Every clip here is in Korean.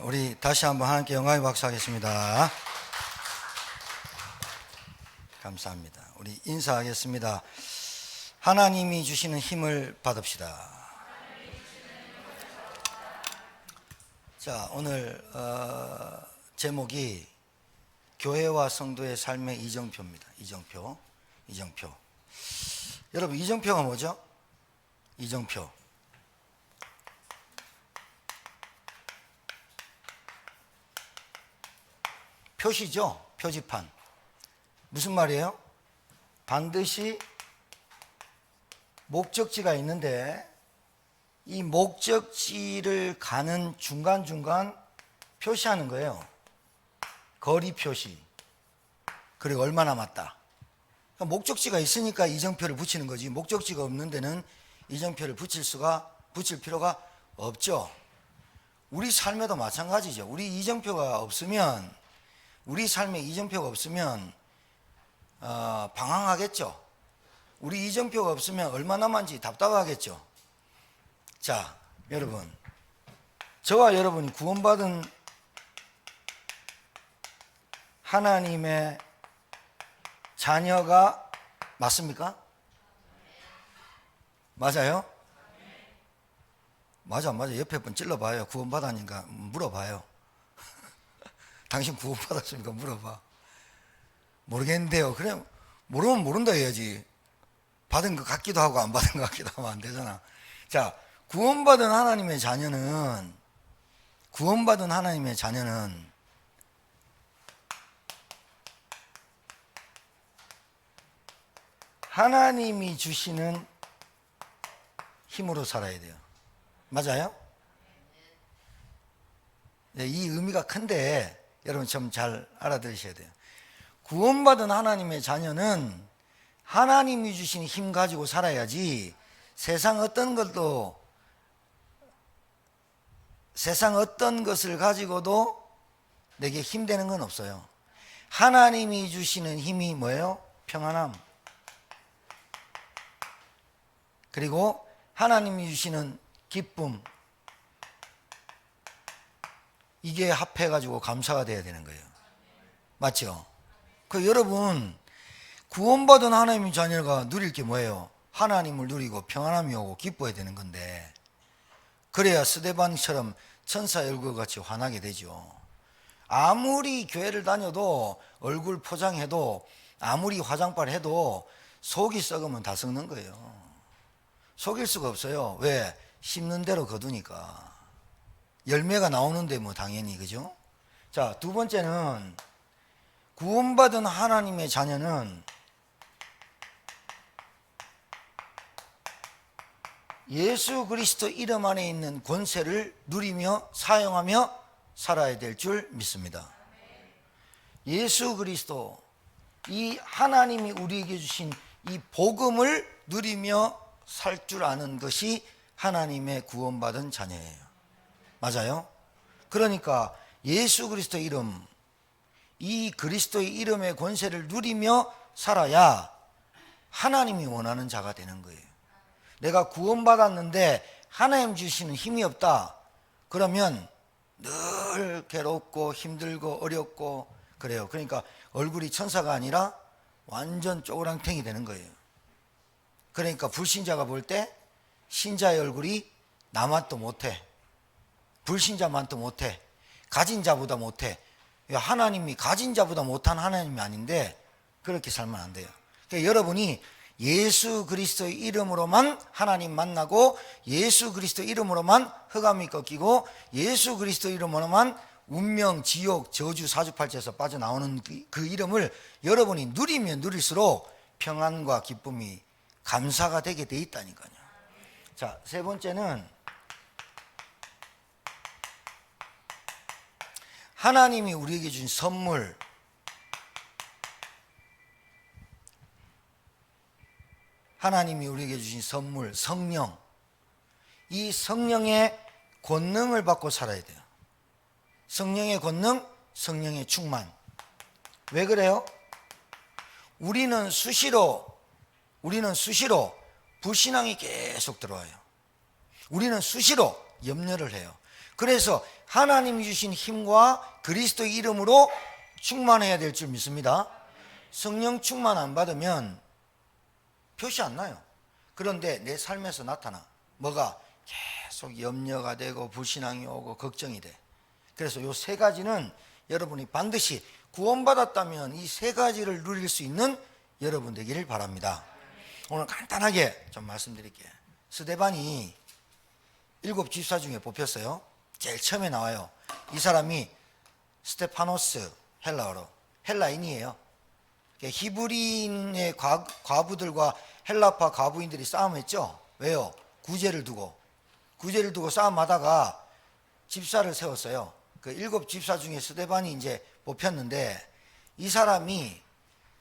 우리 다시 한번 하나님께 영광의 박수하겠습니다. 감사합니다. 우리 인사하겠습니다. 하나님이 주시는 힘을 받읍시다. 자, 오늘 제목이 교회와 성도의 삶의 이정표입니다. 이정표. 여러분, 이정표가 뭐죠? 이정표. 표시죠. 표지판. 무슨 말이에요? 반드시 목적지가 있는데 이 목적지를 가는 중간중간 표시하는 거예요. 거리 표시. 그리고 얼마 남았다. 그러니까 목적지가 있으니까 이정표를 붙이는 거지, 목적지가 없는 데는 이정표를 붙일 필요가 없죠. 우리 삶에도 마찬가지죠. 우리 이정표가 없으면, 우리 삶에 이정표가 없으면 방황하겠죠. 우리 이정표가 없으면 얼마 남았는지 답답하겠죠. 자, 여러분, 저와 여러분이 구원받은 하나님의 자녀가 맞습니까? 맞아요? 맞아. 옆에 분 찔러봐요. 구원받았는가 물어봐요. 당신 구원받았습니까? 물어봐. 모르겠는데요. 그래, 모르면 모른다 해야지. 받은 것 같기도 하고 안 받은 것 같기도 하면 안 되잖아. 자, 구원받은 하나님의 자녀는 하나님이 주시는 힘으로 살아야 돼요. 맞아요? 네, 이 의미가 큰데 여러분 좀 잘 알아들으셔야 돼요. 구원받은 하나님의 자녀는 하나님이 주신 힘 가지고 살아야지 세상 어떤 것을 가지고도 내게 힘되는 건 없어요. 하나님이 주시는 힘이 뭐예요? 평안함. 그리고 하나님이 주시는 기쁨. 이게 합해가지고 감사가 돼야 되는 거예요. 맞죠? 그 여러분, 구원받은 하나님의 자녀가 누릴 게 뭐예요? 하나님을 누리고 평안함이 오고 기뻐야 되는 건데, 그래야 스데반처럼 천사 얼굴같이 환하게 되죠. 아무리 교회를 다녀도, 얼굴 포장해도, 아무리 화장빨 해도 속이 썩으면 다 썩는 거예요. 속일 수가 없어요. 왜? 심는 대로 거두니까. 열매가 나오는데 뭐 당연히, 그죠? 자, 두 번째는 구원받은 하나님의 자녀는 예수 그리스도 이름 안에 있는 권세를 누리며 사용하며 살아야 될 줄 믿습니다. 예수 그리스도, 이 하나님이 우리에게 주신 이 복음을 누리며 살 줄 아는 것이 하나님의 구원받은 자녀예요. 맞아요? 그러니까 예수 그리스도의 이름, 이 그리스도의 이름의 권세를 누리며 살아야 하나님이 원하는 자가 되는 거예요. 내가 구원받았는데 하나님 주시는 힘이 없다. 그러면 늘 괴롭고 힘들고 어렵고 그래요. 그러니까 얼굴이 천사가 아니라 완전 쪼그랑탱이 되는 거예요. 그러니까 불신자가 볼 때 신자의 얼굴이 나만도 못해, 불신자만도 못해, 가진 자보다 못해. 하나님이 가진 자보다 못한 하나님이 아닌데 그렇게 살면 안 돼요. 그러니까 여러분이 예수 그리스도의 이름으로만 하나님 만나고, 예수 그리스도 이름으로만 흑암이 꺾이고, 예수 그리스도 이름으로만 운명, 지옥, 저주, 사주팔자에서 빠져나오는 그 이름을 여러분이 누리면 누릴수록 평안과 기쁨이, 감사가 되게 돼 있다니까요. 자, 세 번째는 하나님이 우리에게 주신 선물, 성령. 이 성령의 권능을 받고 살아야 돼요. 성령의 권능, 성령의 충만. 왜 그래요? 우리는 수시로 불신앙이 계속 들어와요. 우리는 수시로 염려를 해요. 그래서 하나님이 주신 힘과 그리스도의 이름으로 충만해야 될 줄 믿습니다. 성령 충만 안 받으면 표시 안 나요. 그런데 내 삶에서 나타나. 뭐가? 계속 염려가 되고 불신앙이 오고 걱정이 돼. 그래서 이 세 가지는 여러분이 반드시 구원받았다면 이 세 가지를 누릴 수 있는 여러분 되기를 바랍니다. 오늘 간단하게 좀 말씀드릴게요. 스데반이 7 집사 중에 뽑혔어요. 제일 처음에 나와요. 이 사람이 스테파노스, 헬라어로 헬라인이에요. 히브리인의 과부들과 헬라파 과부인들이 싸움했죠. 왜요? 구제를 두고 싸움하다가 집사를 세웠어요. 그 7 집사 중에 스데반이 이제 뽑혔는데, 이 사람이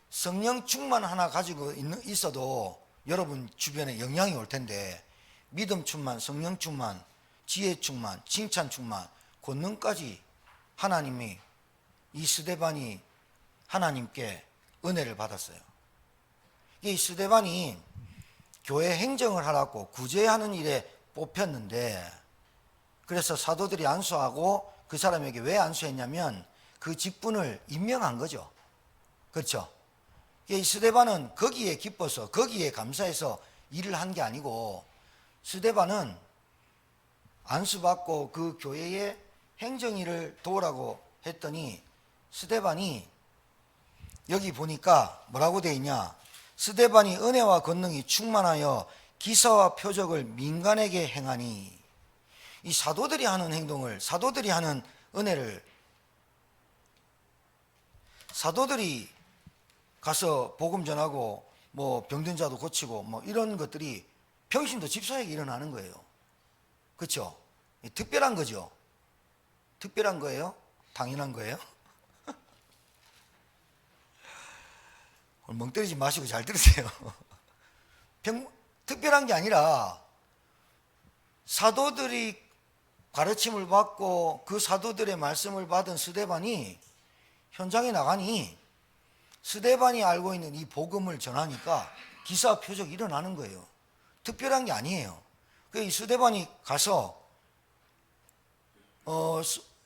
성령 충만 하나 가지고 있어도 여러분 주변에 영향이 올 텐데, 믿음 충만, 성령 충만, 지혜 충만, 칭찬 충만, 권능까지 하나님이, 이 스데반이 하나님께 은혜를 받았어요. 이 스데반이 교회 행정을 하라고 구제하는 일에 뽑혔는데, 그래서 사도들이 안수하고 그 사람에게 왜 안수했냐면 그 직분을 임명한 거죠. 그렇죠? 이 스데반은 거기에 기뻐서, 거기에 감사해서 일을 한 게 아니고, 스데반은 안수받고 그 교회의 행정일을 도우라고 했더니, 스데반이 여기 보니까 뭐라고 되어 있냐? 스데반이 은혜와 권능이 충만하여 기사와 표적을 민간에게 행하니. 이 사도들이 하는 행동을, 사도들이 하는 은혜를, 사도들이 가서 복음 전하고 뭐 병든 자도 고치고 뭐 이런 것들이 평신도 집사에게 일어나는 거예요. 그렇죠? 특별한 거죠. 특별한 거예요? 당연한 거예요? 멍 때리지 마시고 잘 들으세요. 특별한 게 아니라 사도들이 가르침을 받고 그 사도들의 말씀을 받은 스데반이 현장에 나가니, 스데반이 알고 있는 이 복음을 전하니까 기사 표적이 일어나는 거예요. 특별한 게 아니에요. 이 스데반이 가서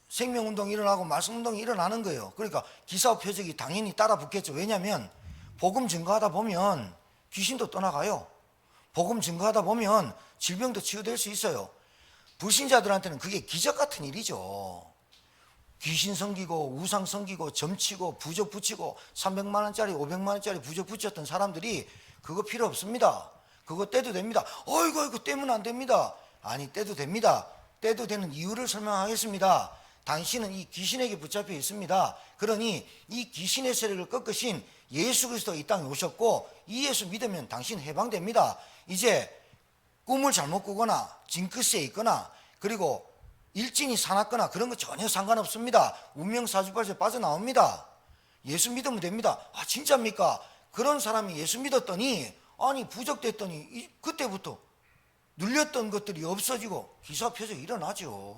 생명운동이 일어나고 말씀운동이 일어나는 거예요. 그러니까 기사 표적이 당연히 따라 붙겠죠. 왜냐하면 복음 증거하다 보면 귀신도 떠나가요. 복음 증거하다 보면 질병도 치유될 수 있어요. 불신자들한테는 그게 기적 같은 일이죠. 귀신 섬기고 우상 섬기고 점치고 부적 붙이고 300만 원짜리 500만 원짜리 부적 붙였던 사람들이 그거 필요 없습니다. 그거 떼도 됩니다. 어이구 떼면 안 됩니다. 아니, 떼도 됩니다. 떼도 되는 이유를 설명하겠습니다. 당신은 이 귀신에게 붙잡혀 있습니다. 그러니 이 귀신의 세력을 꺾으신 예수 그리스도 이 땅에 오셨고, 이 예수 믿으면 당신 해방됩니다. 이제 꿈을 잘못 꾸거나 징크스에 있거나 그리고 일진이 사납거나 그런 거 전혀 상관없습니다. 운명사주발에 빠져나옵니다. 예수 믿으면 됩니다. 아, 진짜입니까? 그런 사람이 예수 믿었더니, 아니 부적됐더니 그때부터 눌렸던 것들이 없어지고 기사 표적이 일어나죠.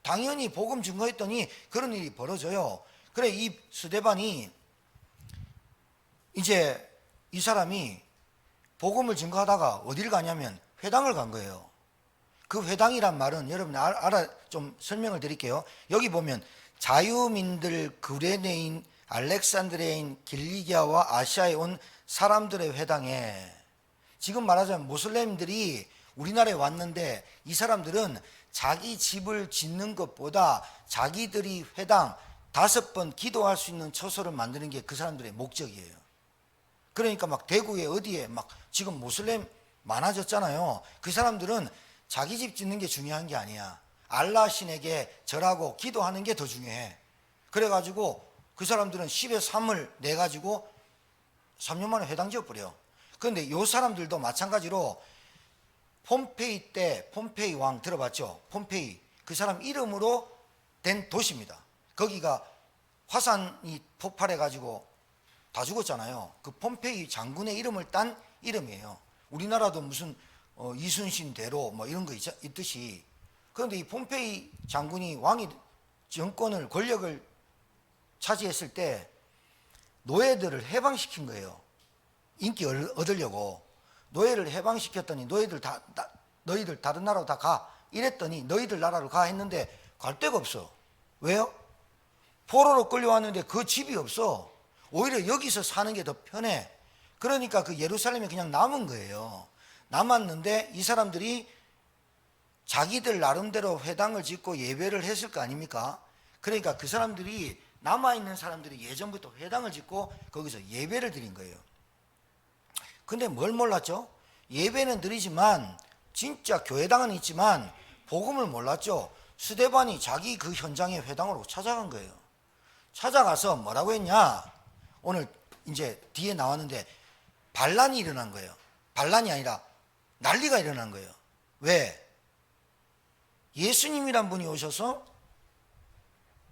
당연히 복음 증거했더니 그런 일이 벌어져요. 그래, 이 스데반이 이제 이 사람이 복음을 증거하다가 어디를 가냐면 회당을 간 거예요. 그 회당이란 말은 여러분 좀 설명을 드릴게요. 여기 보면 자유민들, 구레네인, 알렉산드레인, 길리기아와 아시아에 온 사람들의 회당에, 지금 말하자면 모슬렘들이 우리나라에 왔는데 이 사람들은 자기 집을 짓는 것보다 자기들이 회당 5번 기도할 수 있는 처소를 만드는 게 그 사람들의 목적이에요. 그러니까 막 대구에 어디에 막 지금 모슬렘 많아졌잖아요. 그 사람들은 자기 집 짓는 게 중요한 게 아니야. 알라 신에게 절하고 기도하는 게 더 중요해. 그래가지고 그 사람들은 10에 3을 내가지고 3년 만에 회당 지어버려. 그런데 요 사람들도 마찬가지로 폼페이 때, 폼페이 왕 들어봤죠? 폼페이, 그 사람 이름으로 된 도시입니다. 거기가 화산이 폭발해가지고 다 죽었잖아요. 그 폼페이 장군의 이름을 딴 이름이에요. 우리나라도 무슨 이순신 대로 뭐 이런 거 있듯이. 그런데 이 폼페이 장군이 왕이 정권을, 권력을 차지했을 때 노예들을 해방시킨 거예요. 인기 얻으려고. 노예를 해방시켰더니 너희들 다른 나라로 다 가. 이랬더니 너희들 나라로 가 했는데 갈 데가 없어. 왜요? 포로로 끌려왔는데 그 집이 없어. 오히려 여기서 사는 게 더 편해. 그러니까 그 예루살렘이 그냥 남은 거예요. 남았는데 이 사람들이 자기들 나름대로 회당을 짓고 예배를 했을 거 아닙니까? 그러니까 그 사람들이, 남아있는 사람들이 예전부터 회당을 짓고 거기서 예배를 드린 거예요. 근데 뭘 몰랐죠? 예배는 드리지만, 진짜 교회당은 있지만 복음을 몰랐죠. 스데반이 자기 그 현장의 회당으로 찾아간 거예요. 찾아가서 뭐라고 했냐? 오늘 이제 뒤에 나왔는데 반란이 일어난 거예요. 반란이 아니라 난리가 일어난 거예요. 왜? 예수님이란 분이 오셔서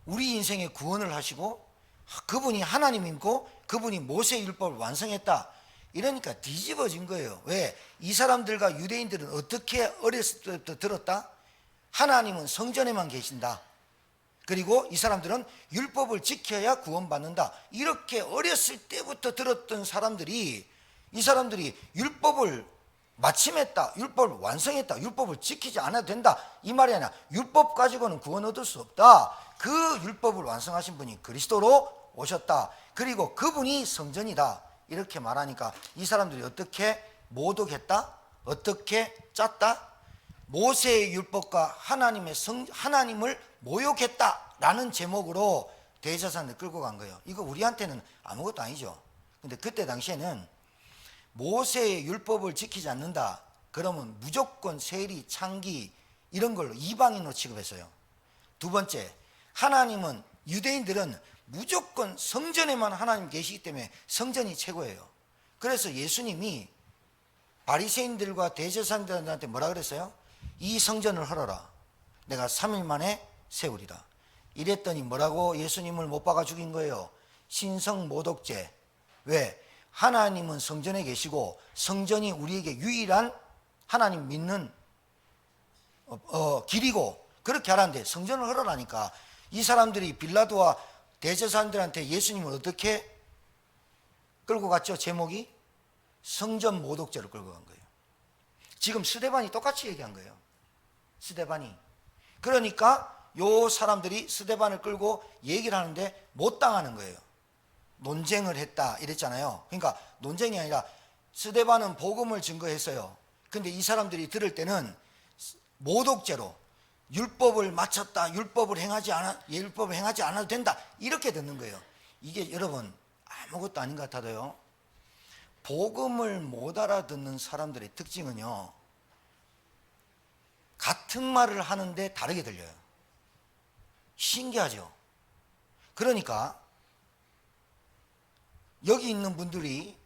우리 인생에 구원을 하시고 그분이 하나님이고 그분이 모세의 율법을 완성했다. 이러니까 뒤집어진 거예요. 왜? 이 사람들과 유대인들은 어떻게 어렸을 때부터 들었다? 하나님은 성전에만 계신다. 그리고 이 사람들은 율법을 지켜야 구원받는다. 이렇게 어렸을 때부터 들었던 사람들이, 이 사람들이 율법을 마침했다, 율법을 완성했다, 율법을 지키지 않아도 된다, 이 말이 아니라 율법 가지고는 구원 얻을 수 없다. 그 율법을 완성하신 분이 그리스도로 오셨다. 그리고 그분이 성전이다. 이렇게 말하니까 이 사람들이 어떻게 모독했다? 어떻게 짰다? 모세의 율법과 하나님을 모욕했다라는 제목으로 대제사장을 끌고 간 거예요. 이거 우리한테는 아무것도 아니죠. 근데 그때 당시에는 모세의 율법을 지키지 않는다 그러면 무조건 세리, 창기 이런 걸로 이방인으로 취급했어요. 두 번째, 하나님은, 유대인들은 무조건 성전에만 하나님 계시기 때문에 성전이 최고예요. 그래서 예수님이 바리새인들과 대제사장들한테 뭐라 그랬어요? 이 성전을 헐어라, 내가 3일 만에 세우리라. 이랬더니 뭐라고 예수님을 못 박아 죽인 거예요? 신성모독죄. 왜? 하나님은 성전에 계시고 성전이 우리에게 유일한 하나님 믿는 길이고 그렇게 하라는데 성전을 헐어라니까. 이 사람들이 빌라도와 대제사장들한테 예수님을 어떻게 끌고 갔죠? 제목이 성전 모독죄로 끌고 간 거예요. 지금 스데반이 똑같이 얘기한 거예요. 스데반이. 그러니까 요 사람들이 스데반을 끌고 얘기를 하는데 못 당하는 거예요. 논쟁을 했다 이랬잖아요. 그러니까 논쟁이 아니라 스데반은 복음을 증거했어요. 근데 이 사람들이 들을 때는 모독죄로 율법을 마쳤다, 율법을 행하지 않아도 된다, 이렇게 듣는 거예요. 이게 여러분 아무것도 아닌 것 같아도요, 복음을 못 알아듣는 사람들의 특징은요, 같은 말을 하는데 다르게 들려요. 신기하죠? 그러니까 여기 있는 분들이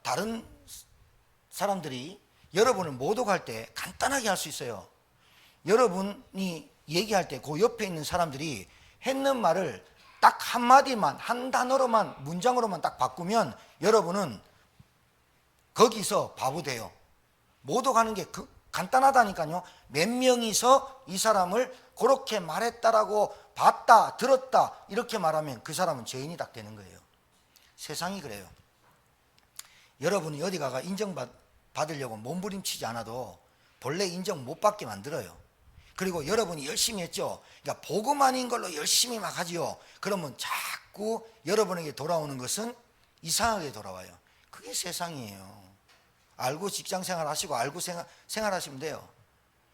다른 사람들이 여러분을 모독할 때 간단하게 할 수 있어요. 여러분이 얘기할 때 그 옆에 있는 사람들이 했는 말을 딱 한마디만, 한 단어로만, 문장으로만 딱 바꾸면 여러분은 거기서 바보 돼요. 모독하는 게 간단하다니까요. 몇 명이서 이 사람을 그렇게 말했다라고 봤다, 들었다 이렇게 말하면 그 사람은 죄인이 딱 되는 거예요. 세상이 그래요. 여러분이 어디 가가 인정받으려고 몸부림치지 않아도 본래 인정 못 받게 만들어요. 그리고 여러분이 열심히 했죠. 그러니까 복음 아닌 걸로 열심히 막 하지요. 그러면 자꾸 여러분에게 돌아오는 것은 이상하게 돌아와요. 그게 세상이에요. 알고 직장생활 하시고 알고 생활하시면 돼요.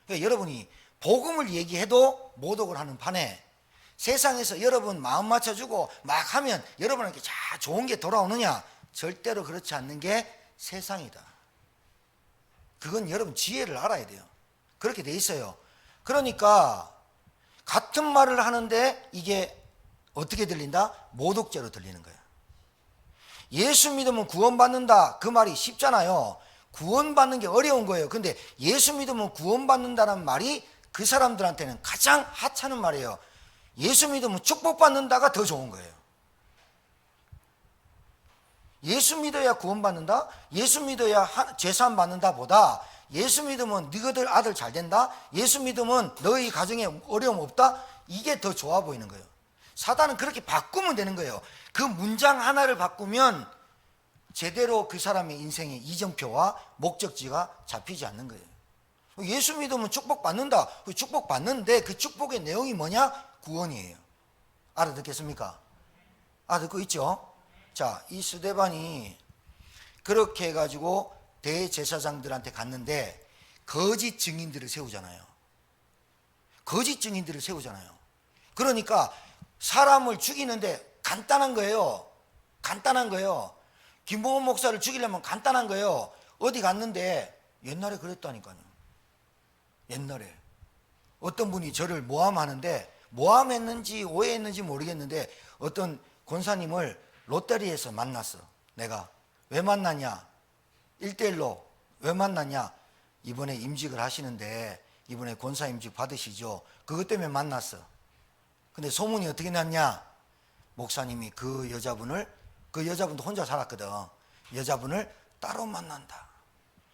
그러니까 여러분이 복음을 얘기해도 모독을 하는 판에 세상에서 여러분 마음 맞춰주고 막 하면 여러분에게 좋은 게 돌아오느냐? 절대로 그렇지 않는 게 세상이다. 그건 여러분 지혜를 알아야 돼요. 그렇게 돼 있어요. 그러니까 같은 말을 하는데 이게 어떻게 들린다? 모독죄로 들리는 거예요. 예수 믿으면 구원받는다, 그 말이 쉽잖아요. 구원받는 게 어려운 거예요. 근데 예수 믿으면 구원받는다는 말이 그 사람들한테는 가장 하찮은 말이에요. 예수 믿으면 축복받는다가 더 좋은 거예요. 예수 믿어야 구원받는다, 예수 믿어야 죄사함 받는다 보다 예수 믿으면 너희들 아들 잘 된다, 예수 믿으면 너희 가정에 어려움 없다, 이게 더 좋아 보이는 거예요. 사단은 그렇게 바꾸면 되는 거예요. 그 문장 하나를 바꾸면 제대로 그 사람의 인생의 이정표와 목적지가 잡히지 않는 거예요. 예수 믿으면 축복받는다. 축복받는데 그 축복의 내용이 뭐냐? 구원이에요. 알아듣겠습니까? 알아듣고 있죠? 자, 이 스데반이 그렇게 해가지고 대제사장들한테 갔는데 거짓 증인들을 세우잖아요. 거짓 증인들을 세우잖아요. 그러니까 사람을 죽이는데 간단한 거예요. 간단한 거예요. 김봉원 목사를 죽이려면 간단한 거예요. 어디 갔는데 옛날에 그랬다니까요. 옛날에 어떤 분이 저를 모함하는데, 모함했는지 오해했는지 모르겠는데 어떤 권사님을 롯데리에서 만났어. 내가 왜 만났냐? 1대1로 왜 만났냐? 이번에 임직을 하시는데 이번에 권사 임직 받으시죠? 그것 때문에 만났어. 근데 소문이 어떻게 났냐? 목사님이 그 여자분도 혼자 살았거든. 여자분을 따로 만난다.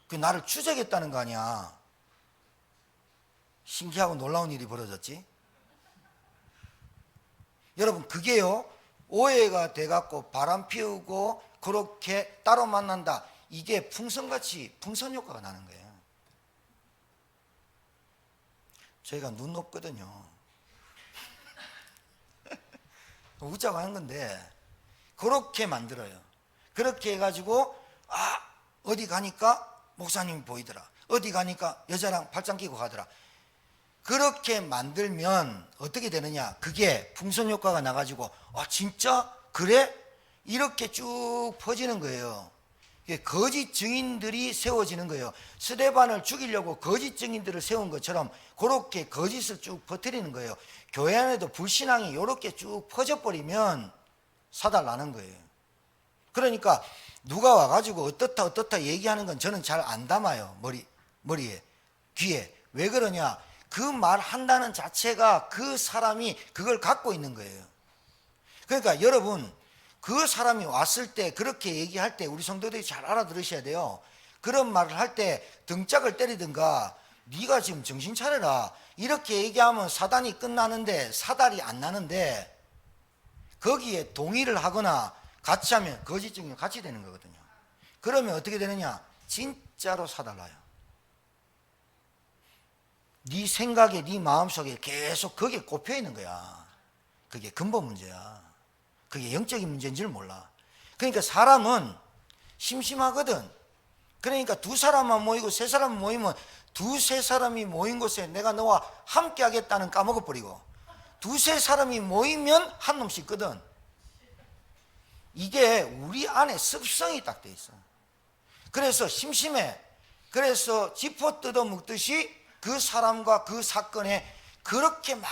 그 나를 추적했다는 거 아니야. 신기하고 놀라운 일이 벌어졌지. 여러분, 그게요, 오해가 돼갖고 바람 피우고 그렇게 따로 만난다. 이게 풍선같이 풍선 효과가 나는 거예요. 저희가 눈 높거든요. 웃자고 하는 건데 그렇게 만들어요. 그렇게 해가지고 어디 가니까 목사님이 보이더라. 어디 가니까 여자랑 팔짱 끼고 가더라. 그렇게 만들면 어떻게 되느냐? 그게 풍선 효과가 나가지고 진짜? 그래? 이렇게 쭉 퍼지는 거예요. 거짓 증인들이 세워지는 거예요. 스데반을 죽이려고 거짓 증인들을 세운 것처럼 그렇게 거짓을 쭉 퍼뜨리는 거예요. 교회 안에도 불신앙이 이렇게 쭉 퍼져버리면 사달나는 거예요. 그러니까 누가 와가지고 어떻다 얘기하는 건 저는 잘 안 담아요. 머리에, 귀에. 왜 그러냐? 그 말 한다는 자체가 그 사람이 그걸 갖고 있는 거예요. 그러니까 여러분, 그 사람이 왔을 때 그렇게 얘기할 때 우리 성도들이 잘 알아들으셔야 돼요. 그런 말을 할 때 등짝을 때리든가 네가 지금 정신 차려라 이렇게 얘기하면 사단이 끝나는데 사달이 안 나는데, 거기에 동의를 하거나 같이 하면 거짓 증인 같이 되는 거거든요. 그러면 어떻게 되느냐? 진짜로 사달라요. 네 생각에 네 마음속에 계속 거기에 꼽혀 있는 거야. 그게 근본 문제야. 그게 영적인 문제인 줄 몰라. 그러니까 사람은 심심하거든. 그러니까 두 사람만 모이고 세 사람 모이면 두세 사람이 모인 곳에 내가 너와 함께 하겠다는 까먹어버리고, 두세 사람이 모이면 한 놈씩 있거든. 이게 우리 안에 습성이 딱 돼 있어. 그래서 심심해. 그래서 짚어 뜯어 먹듯이 그 사람과 그 사건에 그렇게 막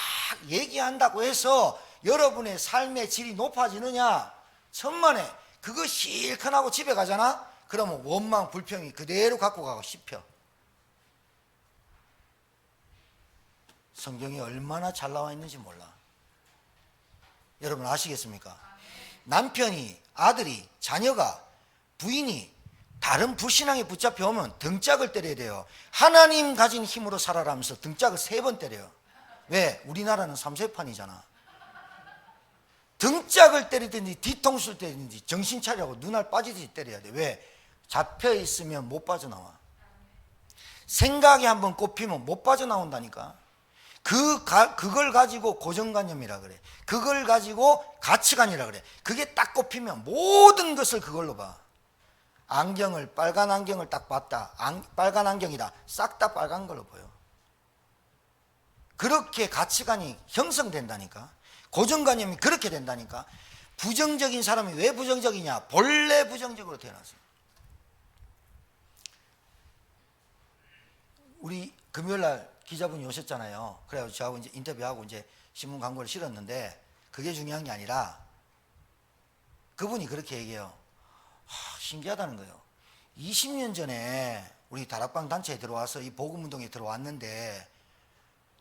얘기한다고 해서 여러분의 삶의 질이 높아지느냐? 천만에. 그거 실컷 하고 집에 가잖아? 그러면 원망, 불평이 그대로 갖고 가고 싶어. 성경이 얼마나 잘 나와 있는지 몰라. 여러분 아시겠습니까? 남편이, 아들이, 자녀가, 부인이 다른 불신앙에 붙잡혀 오면 등짝을 때려야 돼요. 하나님 가진 힘으로 살아라면서 등짝을 3번 때려요. 왜? 우리나라는 3세판이잖아. 등짝을 때리든지 뒤통수를 때리든지 정신 차리라고 눈알 빠지듯이 때려야 돼. 왜? 잡혀 있으면 못 빠져나와. 생각이 한번 꼽히면 못 빠져나온다니까. 그걸 가지고 고정관념이라 그래. 그걸 가지고 가치관이라 그래. 그게 딱 꼽히면 모든 것을 그걸로 봐. 안경을, 빨간 안경을 딱 봤다. 빨간 안경이다. 싹 다 빨간 걸로 보여. 그렇게 가치관이 형성된다니까. 고정관념이 그렇게 된다니까. 부정적인 사람이 왜 부정적이냐? 본래 부정적으로 태어났어요. 우리 금요일날 기자분이 오셨잖아요. 그래가지고 저하고 이제 인터뷰하고 이제 신문 광고를 실었는데, 그게 중요한 게 아니라 그분이 그렇게 얘기해요. 신기하다는 거예요. 20년 전에 우리 다락방 단체에 들어와서 이 복음운동에 들어왔는데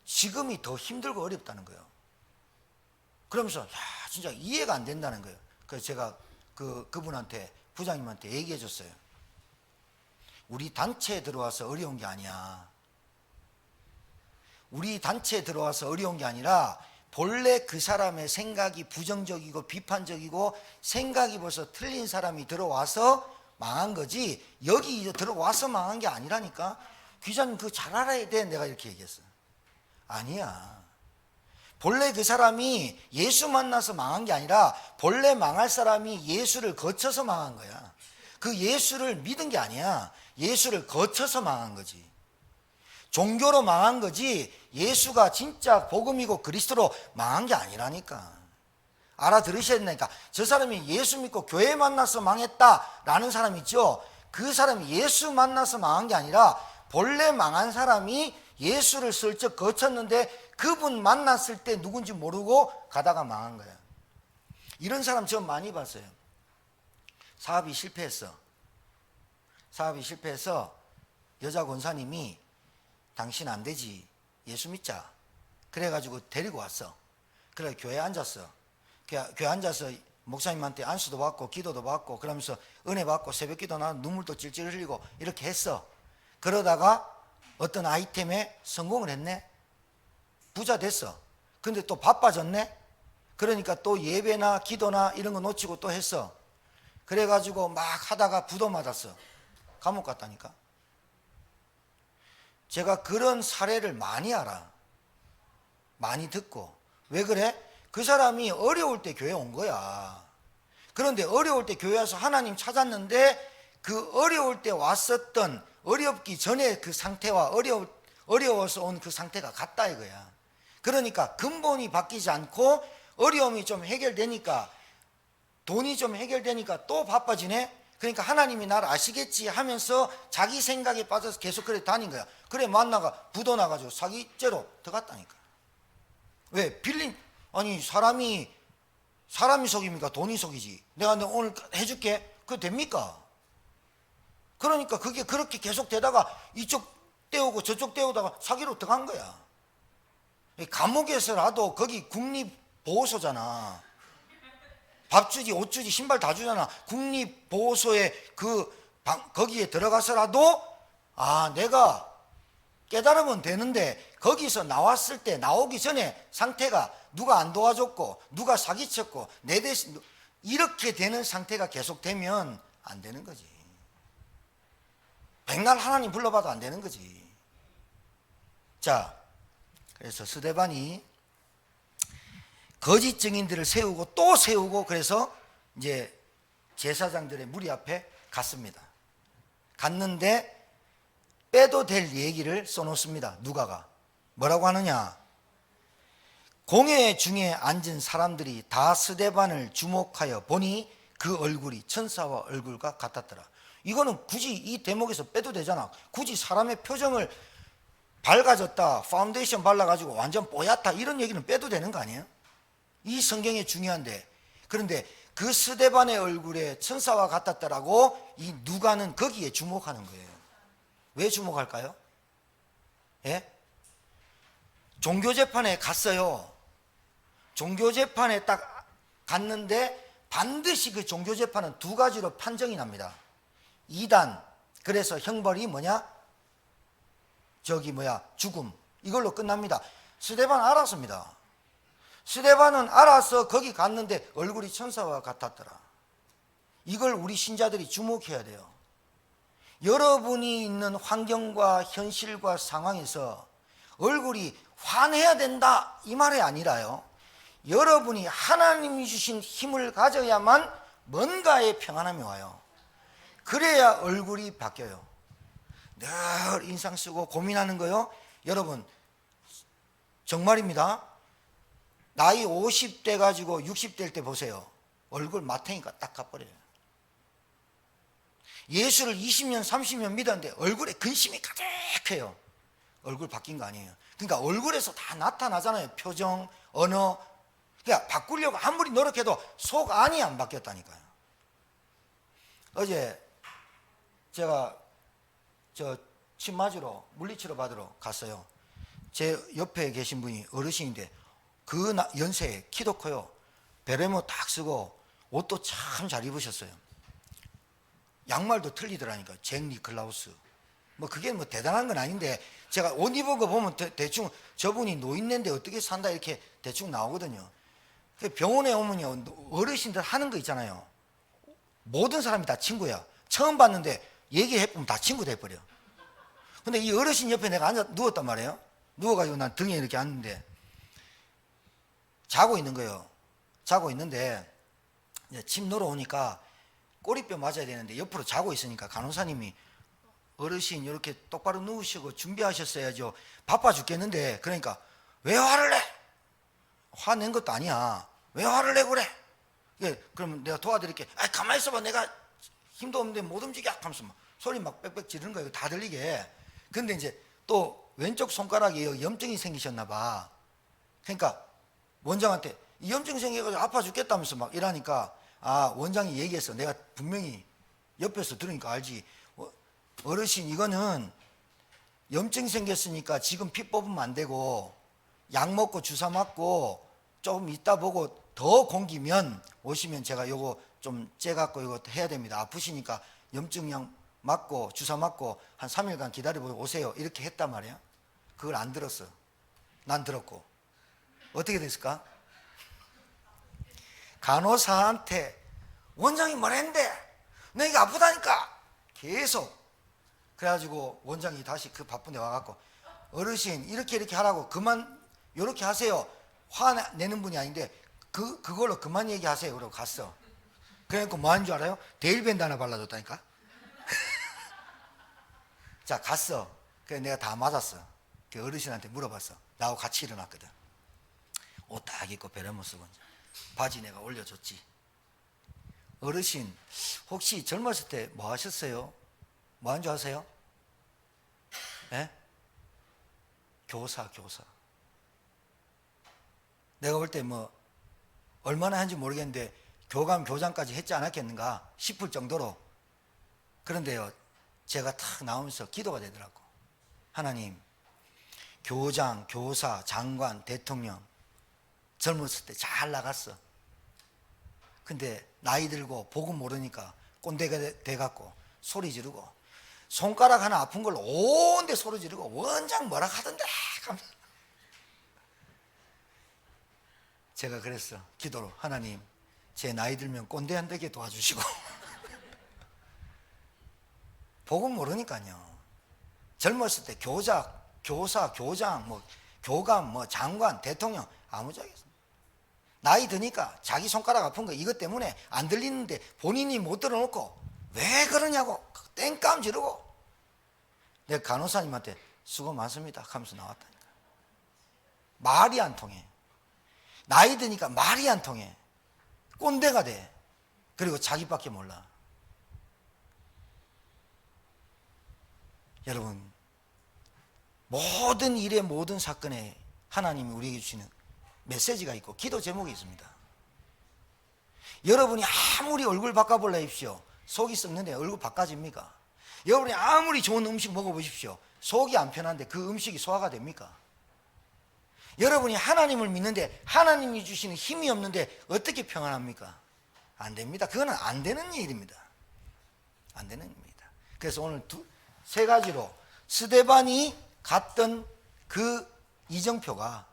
지금이 더 힘들고 어렵다는 거예요. 그러면서 진짜 이해가 안 된다는 거예요. 그래서 제가 그분한테, 부장님한테 얘기해 줬어요. 우리 단체에 들어와서 어려운 게 아니야. 우리 단체에 들어와서 어려운 게 아니라 본래 그 사람의 생각이 부정적이고 비판적이고 생각이 벌써 틀린 사람이 들어와서 망한 거지, 여기 들어와서 망한 게 아니라니까. 귀자님 그거 잘 알아야 돼. 내가 이렇게 얘기했어. 아니야. 본래 그 사람이 예수 만나서 망한 게 아니라 본래 망할 사람이 예수를 거쳐서 망한 거야. 그 예수를 믿은 게 아니야. 예수를 거쳐서 망한 거지. 종교로 망한 거지 예수가 진짜 복음이고 그리스도로 망한 게 아니라니까. 알아들으셔야 된다니까. 저 사람이 예수 믿고 교회 만나서 망했다라는 사람 있죠. 그 사람이 예수 만나서 망한 게 아니라 본래 망한 사람이 예수를 슬쩍 거쳤는데 그분 만났을 때 누군지 모르고 가다가 망한 거야. 이런 사람 저 많이 봤어요. 사업이 실패해서 여자 권사님이 당신 안 되지, 예수 믿자. 그래가지고 데리고 왔어. 그래 교회에 앉았어. 교회 앉아서 목사님한테 안수도 받고 기도도 받고 그러면서 은혜 받고 새벽 기도 나 눈물도 찔찔 흘리고 이렇게 했어. 그러다가 어떤 아이템에 성공을 했네. 부자 됐어. 근데 또 바빠졌네. 그러니까 또 예배나 기도나 이런 거 놓치고 또 했어. 그래가지고 막 하다가 부도 맞았어. 감옥 갔다니까. 제가 그런 사례를 많이 알아. 많이 듣고. 왜 그래? 그 사람이 어려울 때 교회 온 거야. 그런데 어려울 때 교회 와서 하나님 찾았는데 그 어려울 때 왔었던 어렵기 전에 그 상태와 어려워서 온 그 상태가 같다 이거야. 그러니까 근본이 바뀌지 않고 어려움이 좀 해결되니까 돈이 좀 해결되니까 또 바빠지네. 그러니까 하나님이 나를 아시겠지 하면서 자기 생각에 빠져서 계속 그래 다닌 거야. 그래 만나가 부도 나가지고 사기죄로 들어갔다니까. 왜? 아니 사람이 속입니까? 돈이 속이지. 내가 오늘 해줄게. 그거 됩니까? 그러니까 그게 그렇게 계속 되다가 이쪽 떼우고 저쪽 떼우다가 사기로 들어간 거야. 감옥에서라도 거기 국립보호소잖아. 밥 주지, 옷 주지, 신발 다 주잖아. 국립보호소에 거기에 들어가서라도 내가 깨달으면 되는데 거기서 나왔을 때 나오기 전에 상태가 누가 안 도와줬고 누가 사기쳤고 내 대신 이렇게 되는 상태가 계속되면 안 되는 거지. 백날 하나님 불러봐도 안 되는 거지. 자, 그래서 스데반이 거짓 증인들을 세우고 또 세우고 그래서 이제 제사장들의 무리 앞에 갔습니다. 갔는데 빼도 될 얘기를 써놓습니다. 누가가 뭐라고 하느냐? 공회 중에 앉은 사람들이 다 스데반을 주목하여 보니 그 얼굴이 천사와 얼굴과 같았더라. 이거는 굳이 이 대목에서 빼도 되잖아. 굳이 사람의 표정을 밝아졌다, 파운데이션 발라가지고 완전 뽀얗다 이런 얘기는 빼도 되는 거 아니에요? 이 성경에 중요한데. 그런데 그 스데반의 얼굴에 천사와 같았다라고 이 누가는 거기에 주목하는 거예요. 왜 주목할까요? 예? 종교재판에 갔어요. 종교재판에 딱 갔는데 반드시 그 종교재판은 두 가지로 판정이 납니다. 이단, 그래서 형벌이 죽음. 이걸로 끝납니다. 스데반 알았습니다. 스데반은 알아서 거기 갔는데 얼굴이 천사와 같았더라. 이걸 우리 신자들이 주목해야 돼요. 여러분이 있는 환경과 현실과 상황에서 얼굴이 환해야 된다 이 말이 아니라요. 여러분이 하나님이 주신 힘을 가져야만 뭔가의 평안함이 와요. 그래야 얼굴이 바뀌어요. 늘 인상 쓰고 고민하는 거요. 여러분 정말입니다. 나이 50대 가지고 60대일 때 보세요. 얼굴 마탱이가 딱 가버려요. 예수를 20년 30년 믿었는데 얼굴에 근심이 가득해요. 얼굴 바뀐 거 아니에요. 그러니까 얼굴에서 다 나타나잖아요. 표정, 언어. 그러니까 바꾸려고 아무리 노력해도 속 안이 안 바뀌었다니까요. 어제 제가 침 맞으러 물리치료 받으러 갔어요. 제 옆에 계신 분이 어르신인데 그 연세에 키도 커요. 베레모 딱 쓰고 옷도 참 잘 입으셨어요. 양말도 틀리더라니까. 잭 니클라우스. 그게 대단한 건 아닌데 제가 옷 입은 거 보면 대충 저분이 노인네인데 어떻게 산다 이렇게 대충 나오거든요. 병원에 오면요 어르신들 하는 거 있잖아요. 모든 사람이 다 친구야. 처음 봤는데 얘기해보면 다 친구 돼버려. 근데 이 어르신 옆에 내가 누웠단 말이에요. 누워가지고 난 등에 이렇게 앉는데 자고 있는 거예요. 자고 있는데 이제 침 놀러 오니까 꼬리뼈 맞아야 되는데 옆으로 자고 있으니까 간호사님이 어르신 이렇게 똑바로 누우시고 준비하셨어야죠. 바빠 죽겠는데. 그러니까 왜 화를 내? 화낸 것도 아니야. 왜 화를 내고 그래? 예, 그러면 내가 도와드릴게. 아, 가만히 있어봐. 내가 힘도 없는데 못 움직여 하면서 막 소리 막 빽빽 지르는 거예요. 다 들리게. 근데 이제 또 왼쪽 손가락에 염증이 생기셨나 봐. 그러니까 원장한테 이 염증 생겨가지고 아파 죽겠다면서 막 이러니까, 아, 원장이 얘기했어. 내가 분명히 옆에서 들으니까 알지. 어르신, 이거는 염증 생겼으니까 지금 피 뽑으면 안 되고 약 먹고 주사 맞고 조금 있다 보고 더 공기면 오시면 제가 요거 좀 째갖고 이거 해야 됩니다. 아프시니까 염증약 맞고 주사 맞고 한 3일간 기다려보고 오세요. 이렇게 했단 말이야. 그걸 안 들었어. 난 들었고. 어떻게 됐을까? 간호사한테 원장이 뭐라 했는데 너 이거 아프다니까 계속. 그래가지고 원장이 다시 그 바쁜데 와갖고, 어르신 이렇게 하라고, 그만 요렇게 하세요. 화내는 분이 아닌데 그걸로 그만 얘기하세요. 그러고 갔어. 그래갖고 뭐 하는 줄 알아요? 데일밴드 하나 발라줬다니까. 자, 갔어. 그래 내가 다 맞았어. 그 어르신한테 물어봤어. 나하고 같이 일어났거든. 옷 딱 입고 베레모 쓰고 바지 내가 올려줬지. 어르신 혹시 젊었을 때 뭐 하셨어요? 뭐 한 줄 아세요? 예? 교사. 내가 볼 때 뭐 얼마나 한지 모르겠는데 교감 교장까지 했지 않았겠는가 싶을 정도로. 그런데요, 제가 탁 나오면서 기도가 되더라고. 하나님, 교장, 교사, 장관, 대통령 젊었을 때 잘 나갔어. 근데 나이 들고 복음 모르니까 꼰대가 돼갖고 소리 지르고 손가락 하나 아픈 걸로 온데 소리 지르고 원장 뭐라 하던데. 제가 그랬어. 기도로, 하나님 제 나이 들면 꼰대 안 되게 도와주시고. 복음 모르니까요. 젊었을 때 교사, 교장, 뭐 교감, 뭐 장관, 대통령 아무짝에서. 나이 드니까 자기 손가락 아픈 거 이것 때문에 안 들리는데 본인이 못 들어놓고 왜 그러냐고 땡깡 지르고. 내가 간호사님한테 수고 많습니다 하면서 나왔다니까. 말이 안 통해. 나이 드니까 말이 안 통해. 꼰대가 돼. 그리고 자기밖에 몰라. 여러분, 모든 일에 모든 사건에 하나님이 우리에게 주시는 메시지가 있고 기도 제목이 있습니다. 여러분이 아무리 얼굴 바꿔볼라 합시오. 속이 썩는데 얼굴 바꿔집니까? 여러분이 아무리 좋은 음식 먹어보십시오. 속이 안 편한데 그 음식이 소화가 됩니까? 여러분이 하나님을 믿는데 하나님이 주시는 힘이 없는데 어떻게 평안합니까? 안 됩니다. 그거는 안 되는 일입니다. 안 되는 일입니다. 그래서 오늘 세 가지로 스데반이 갔던 그 이정표가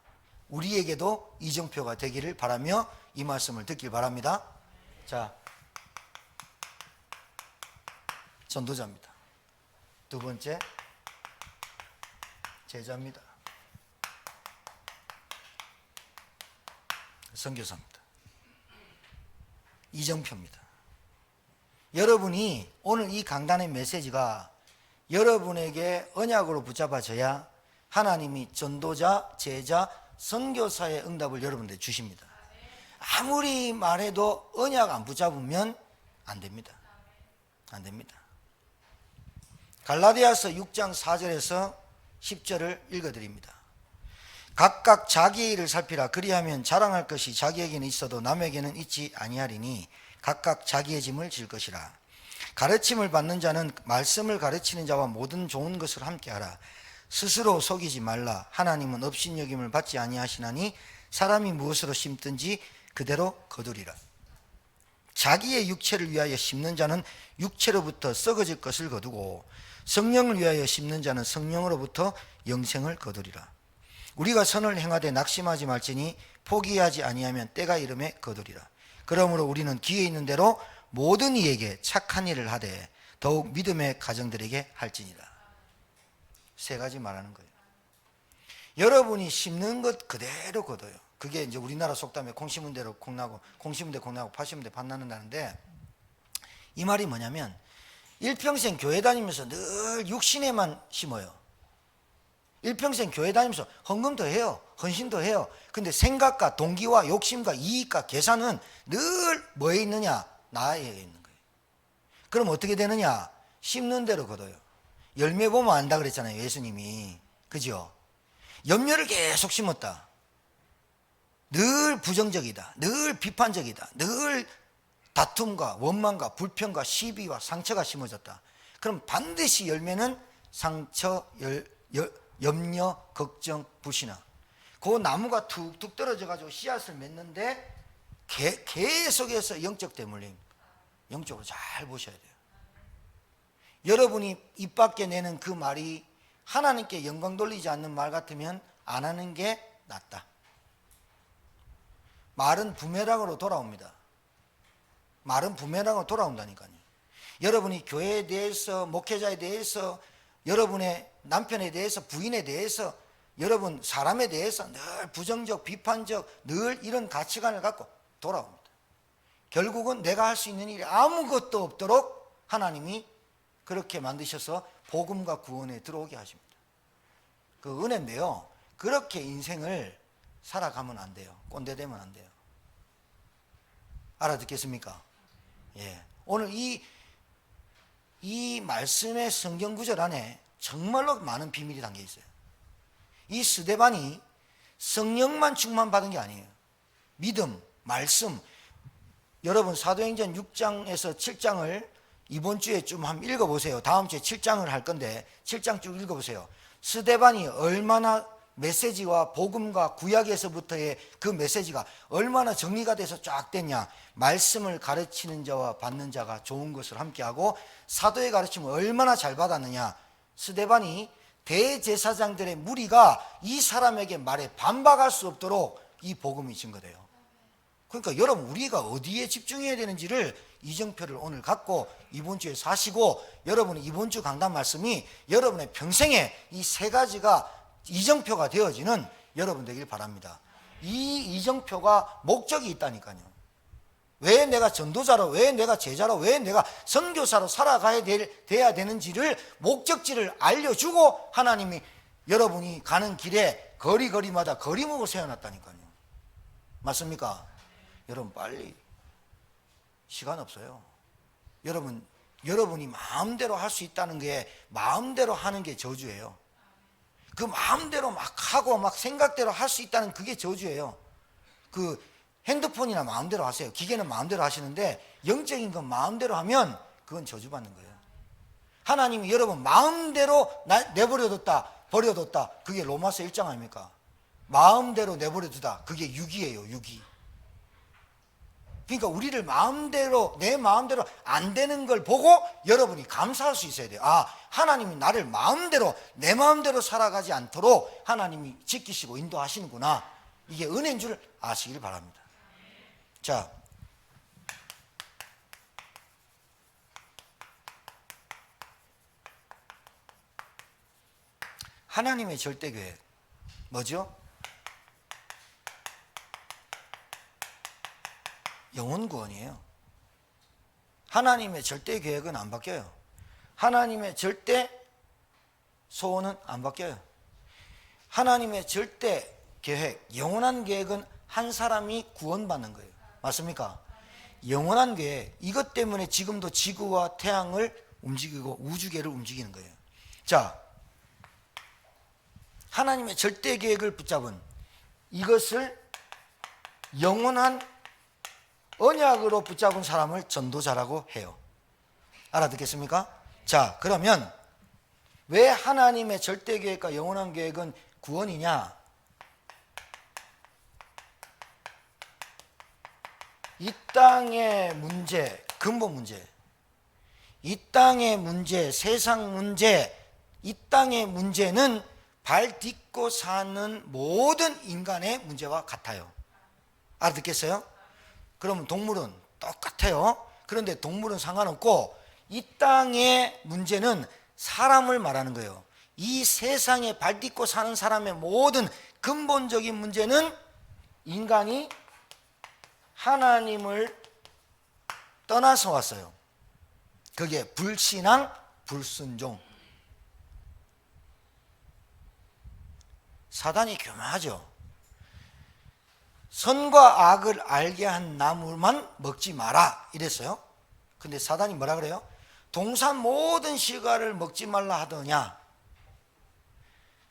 우리에게도 이정표가 되기를 바라며 이 말씀을 듣길 바랍니다. 자, 전도자입니다. 두 번째, 제자입니다. 선교사입니다. 이정표입니다. 여러분이 오늘 이 강단의 메시지가 여러분에게 언약으로 붙잡아져야 하나님이 전도자, 제자, 선교사의 응답을 여러분들 주십니다. 아무리 말해도 언약 안 붙잡으면 안 됩니다. 안 됩니다. 갈라디아서 6장 4절에서 10절을 읽어드립니다. 각각 자기의 일을 살피라. 그리하면 자랑할 것이 자기에게는 있어도 남에게는 있지 아니하리니 각각 자기의 짐을 질 것이라. 가르침을 받는 자는 말씀을 가르치는 자와 모든 좋은 것을 함께하라. 스스로 속이지 말라. 하나님은 업신여김을 받지 아니하시나니 사람이 무엇으로 심든지 그대로 거두리라. 자기의 육체를 위하여 심는 자는 육체로부터 썩어질 것을 거두고 성령을 위하여 심는 자는 성령으로부터 영생을 거두리라. 우리가 선을 행하되 낙심하지 말지니 포기하지 아니하면 때가 이름에 거두리라. 그러므로 우리는 기회 있는 대로 모든 이에게 착한 일을 하되 더욱 믿음의 가정들에게 할지니라. 세 가지 말하는 거예요. 여러분이 심는 것 그대로 거둬요. 그게 이제 우리나라 속담에 콩 심은 대로 콩 나고, 콩 심은 데 콩 나고, 팥 심은 데 팥 나는다는데, 이 말이 뭐냐면 일평생 교회 다니면서 늘 육신에만 심어요. 일평생 교회 다니면서 헌금도 해요, 헌신도 해요. 근데 생각과 동기와 욕심과 이익과 계산은 늘 뭐에 있느냐? 나에 있는 거예요. 그럼 어떻게 되느냐? 심는 대로 거둬요. 열매 보면 안다 그랬잖아요, 예수님이. 그죠? 염려를 계속 심었다. 늘 부정적이다, 늘 비판적이다, 늘 다툼과 원망과 불평과 시비와 상처가 심어졌다. 그럼 반드시 열매는 상처, 염려, 걱정, 불신앙. 그 나무가 툭툭 떨어져 가지고 씨앗을 맺는데 계속해서 영적 대물림, 영적으로 잘 보셔야 돼요. 여러분이 입 밖에 내는 그 말이 하나님께 영광 돌리지 않는 말 같으면 안 하는 게 낫다. 말은 부메랑으로 돌아옵니다. 말은 부메랑으로 돌아온다니까요. 여러분이 교회에 대해서, 목회자에 대해서, 여러분의 남편에 대해서, 부인에 대해서, 여러분 사람에 대해서 늘 부정적, 비판적, 늘 이런 가치관을 갖고 돌아옵니다. 결국은 내가 할 수 있는 일이 아무것도 없도록 하나님이 그렇게 만드셔서 복음과 구원에 들어오게 하십니다. 그 은혜인데요, 그렇게 인생을 살아가면 안 돼요. 꼰대되면 안 돼요. 알아듣겠습니까? 예. 오늘 이 말씀의 성경 구절 안에 정말로 많은 비밀이 담겨 있어요. 이 스데반이 성령만 충만받은 게 아니에요. 믿음, 말씀. 여러분 사도행전 6장에서 7장을 이번 주에 좀 한번 읽어보세요. 다음 주에 7장을 할 건데 7장 쭉 읽어보세요. 스데반이 얼마나 메시지와 복음과 구약에서부터의 그 메시지가 얼마나 정리가 돼서 쫙 됐냐. 말씀을 가르치는 자와 받는 자가 좋은 것을 함께하고 사도의 가르침을 얼마나 잘 받았느냐. 스데반이 대제사장들의 무리가 이 사람에게 말에 반박할 수 없도록 이 복음이 증거돼요. 그러니까 여러분, 우리가 어디에 집중해야 되는지를 이정표를 오늘 갖고 이번 주에 사시고, 여러분이 이번 주 강단 말씀이 여러분의 평생에 이 세 가지가 이정표가 되어지는 여러분 되길 바랍니다. 이 이정표가 목적이 있다니까요. 왜 내가 전도자로, 왜 내가 제자로, 왜 내가 선교사로 돼야 되는지를, 목적지를 알려주고 하나님이 여러분이 가는 길에 거리마다 거리목을 세워놨다니까요. 맞습니까? 여러분 빨리, 시간 없어요. 여러분이 마음대로 할 수 있다는 게, 마음대로 하는 게 저주예요. 그 마음대로 막 하고 막 생각대로 할 수 있다는 그게 저주예요. 그 핸드폰이나 마음대로 하세요. 기계는 마음대로 하시는데 영적인 건 마음대로 하면 그건 저주받는 거예요. 하나님이 여러분 마음대로 내버려뒀다, 버려뒀다, 그게 로마서 1장 아닙니까? 마음대로 내버려두다, 그게 유기예요, 유기. 그러니까 우리를 마음대로, 내 마음대로 안 되는 걸 보고 여러분이 감사할 수 있어야 돼요. 아, 하나님이 나를 마음대로, 내 마음대로 살아가지 않도록 하나님이 지키시고 인도하시는구나. 이게 은혜인 줄 아시길 바랍니다. 자, 하나님의 절대 계획 뭐죠? 영혼 구원이에요. 하나님의 절대 계획은 안 바뀌어요. 하나님의 절대 소원은 안 바뀌어요. 하나님의 절대 계획, 영원한 계획은 한 사람이 구원받는 거예요. 맞습니까? 영원한 계획, 이것 때문에 지금도 지구와 태양을 움직이고 우주계를 움직이는 거예요. 자, 하나님의 절대 계획을 붙잡은 이것을 영원한 언약으로 붙잡은 사람을 전도자라고 해요. 알아듣겠습니까? 자, 그러면 왜 하나님의 절대 계획과 영원한 계획은 구원이냐? 이 땅의 문제, 근본 문제, 이 땅의 문제, 세상 문제, 이 땅의 문제는 발 딛고 사는 모든 인간의 문제와 같아요. 알아듣겠어요? 그러면 동물은 똑같아요. 그런데 동물은 상관없고 이 땅의 문제는 사람을 말하는 거예요. 이 세상에 발딛고 사는 사람의 모든 근본적인 문제는 인간이 하나님을 떠나서 왔어요. 그게 불신앙, 불순종. 사단이 교묘하죠. 선과 악을 알게 한 나무만 먹지 마라 이랬어요. 근데 사단이 뭐라 그래요? 동산 모든 실과를 먹지 말라 하더냐.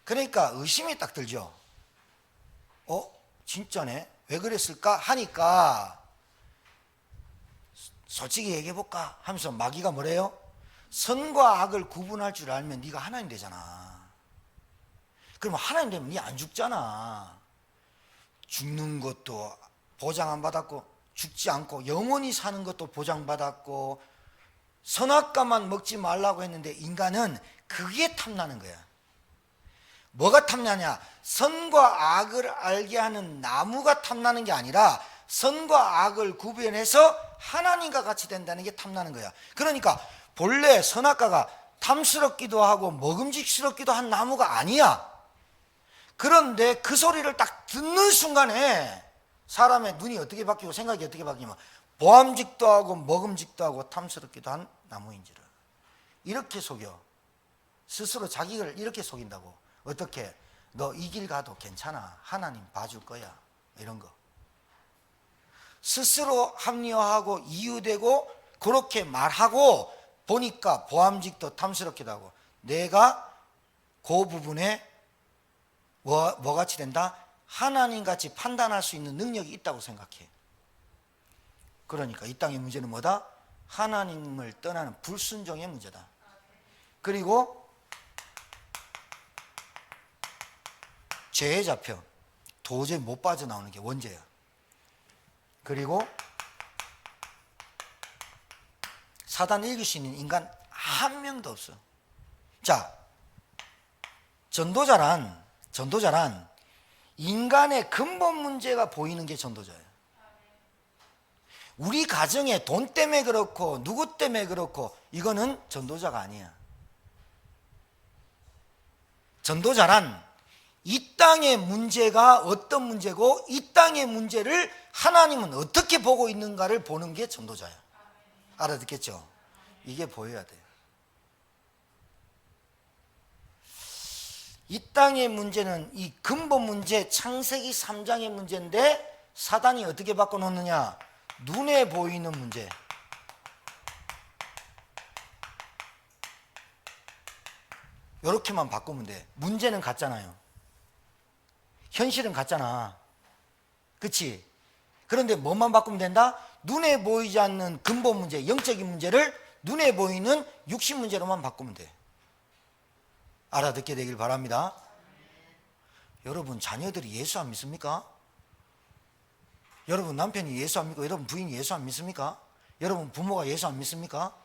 그러니까 의심이 딱 들죠. 진짜네? 왜 그랬을까? 하니까 솔직히 얘기해볼까? 하면서 마귀가 뭐래요? 선과 악을 구분할 줄 알면 네가 하나님 되잖아. 그러면 하나님 되면 네 안 죽잖아. 죽는 것도 보장 안 받았고, 죽지 않고 영원히 사는 것도 보장받았고, 선악과만 먹지 말라고 했는데 인간은 그게 탐나는 거야. 뭐가 탐나냐? 선과 악을 알게 하는 나무가 탐나는 게 아니라 선과 악을 구별해서 하나님과 같이 된다는 게 탐나는 거야. 그러니까 본래 선악과가 탐스럽기도 하고 먹음직스럽기도 한 나무가 아니야. 그런데 그 소리를 딱 듣는 순간에 사람의 눈이 어떻게 바뀌고 생각이 어떻게 바뀌냐면 보암직도 하고 먹음직도 하고 탐스럽기도 한 나무인지를 이렇게 속여. 스스로 자기를 이렇게 속인다고. 어떻게? 너 이 길 가도 괜찮아. 하나님 봐줄 거야. 이런 거. 스스로 합리화하고 이유되고 그렇게 말하고 보니까 보암직도 탐스럽기도 하고 내가 그 부분에 뭐같이 된다? 하나님같이 판단할 수 있는 능력이 있다고 생각해. 그러니까 이 땅의 문제는 뭐다? 하나님을 떠나는 불순종의 문제다. 그리고 죄에 잡혀 도저히 못 빠져나오는 게 원죄야. 그리고 사단 이길 수 있는 인간 한 명도 없어. 자, 전도자란 인간의 근본 문제가 보이는 게 전도자예요. 우리 가정에 돈 때문에 그렇고 누구 때문에 그렇고 이거는 전도자가 아니야. 전도자란 이 땅의 문제가 어떤 문제고 이 땅의 문제를 하나님은 어떻게 보고 있는가를 보는 게 전도자야. 알아듣겠죠? 이게 보여야 돼요. 이 땅의 문제는 이 근본 문제, 창세기 3장의 문제인데 사단이 어떻게 바꿔놓느냐? 눈에 보이는 문제. 이렇게만 바꾸면 돼. 문제는 같잖아요. 현실은 같잖아. 그치? 그런데 뭐만 바꾸면 된다? 눈에 보이지 않는 근본 문제, 영적인 문제를 눈에 보이는 육신 문제로만 바꾸면 돼. 알아듣게 되길 바랍니다. 여러분 자녀들이 예수 안 믿습니까? 여러분 남편이 예수 안 믿고 여러분 부인이 예수 안 믿습니까? 여러분 부모가 예수 안 믿습니까?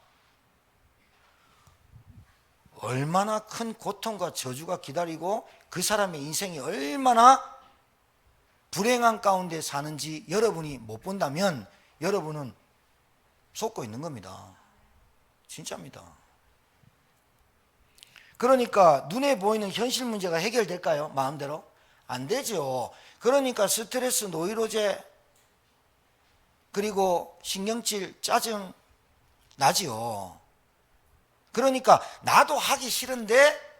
얼마나 큰 고통과 저주가 기다리고 그 사람의 인생이 얼마나 불행한 가운데 사는지 여러분이 못 본다면 여러분은 속고 있는 겁니다. 진짜입니다. 그러니까 눈에 보이는 현실 문제가 해결될까요? 마음대로? 안 되죠. 그러니까 스트레스, 노이로제, 그리고 신경질, 짜증 나지요. 그러니까 나도 하기 싫은데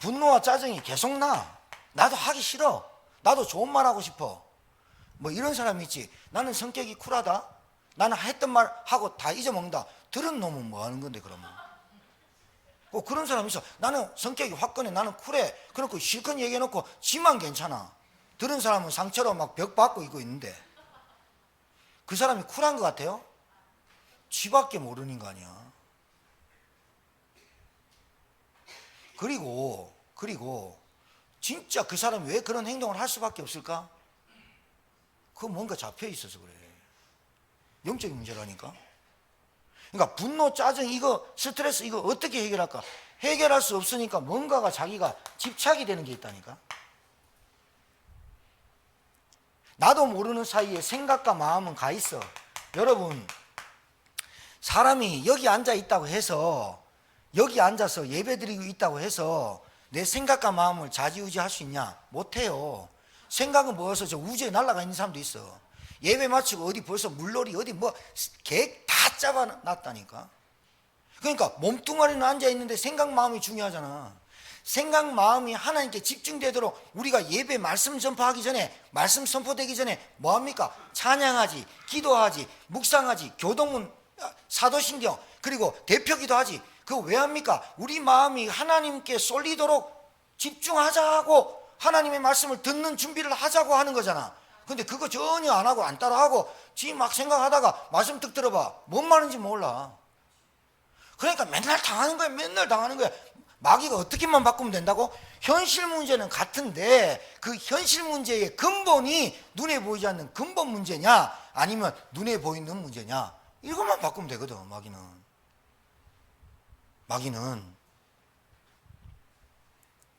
분노와 짜증이 계속 나. 나도 하기 싫어. 나도 좋은 말 하고 싶어. 뭐 이런 사람이 있지. 나는 성격이 쿨하다. 나는 했던 말 하고 다 잊어먹는다. 들은 놈은 뭐 하는 건데 그러면. 그런 사람이 있어. 나는 성격이 화끈해. 나는 쿨해. 그렇고 실컷 얘기해놓고 지만 괜찮아. 들은 사람은 상처로 막 벽 받고 있고 있는데 그 사람이 쿨한 것 같아요? 지밖에 모르는 거 아니야. 그리고 진짜 그 사람이 왜 그런 행동을 할 수밖에 없을까? 그거 뭔가 잡혀 있어서 그래. 영적인 문제라니까. 그러니까 분노, 짜증, 이거 스트레스 이거 어떻게 해결할까? 해결할 수 없으니까 뭔가가 자기가 집착이 되는 게 있다니까. 나도 모르는 사이에 생각과 마음은 가 있어. 여러분 사람이 여기 앉아 있다고 해서, 여기 앉아서 예배 드리고 있다고 해서 내 생각과 마음을 좌지우지할 수 있냐? 못해요. 생각은 모여서 저 우주에 날아가 있는 사람도 있어. 예배 마치고 어디 벌써 물놀이 어디 뭐 계획 다 짜봐놨다니까. 그러니까 몸뚱아리는 앉아 있는데 생각 마음이 중요하잖아. 생각 마음이 하나님께 집중되도록 우리가 예배 말씀 전파하기 전에, 말씀 선포되기 전에 뭐합니까? 찬양하지, 기도하지, 묵상하지, 교동문, 사도신경, 그리고 대표기도 하지. 그거 왜 합니까? 우리 마음이 하나님께 쏠리도록 집중하자고, 하나님의 말씀을 듣는 준비를 하자고 하는 거잖아. 근데 그거 전혀 안 하고 안 따라하고 지 막 생각하다가 말씀 딱 들어봐. 뭔 말인지 몰라. 그러니까 맨날 당하는 거야. 맨날 당하는 거야. 마귀가 어떻게만 바꾸면 된다고? 현실 문제는 같은데 그 현실 문제의 근본이 눈에 보이지 않는 근본 문제냐, 아니면 눈에 보이는 문제냐, 이것만 바꾸면 되거든. 마귀는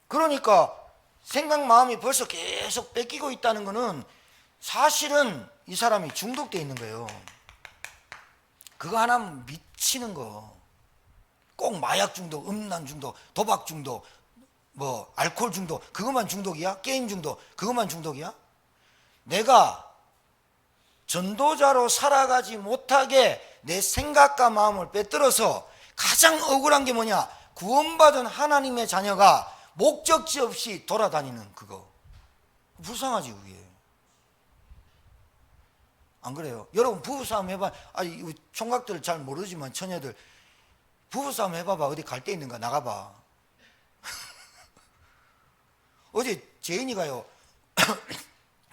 그러니까 생각 마음이 벌써 계속 뺏기고 있다는 거는 사실은 이 사람이 중독되어 있는 거예요. 그거 하나면 미치는 거. 꼭 마약 중독, 음란 중독, 도박 중독, 뭐 알코올 중독, 그것만 중독이야? 게임 중독, 그것만 중독이야? 내가 전도자로 살아가지 못하게 내 생각과 마음을 빼들어서 가장 억울한 게 뭐냐? 구원받은 하나님의 자녀가 목적지 없이 돌아다니는 그거. 불쌍하지 그게. 안 그래요? 여러분 부부싸움 해봐. 아니 총각들 잘 모르지만 처녀들 부부싸움 해봐봐. 어디 갈 데 있는가? 나가봐. 어제 재인이가요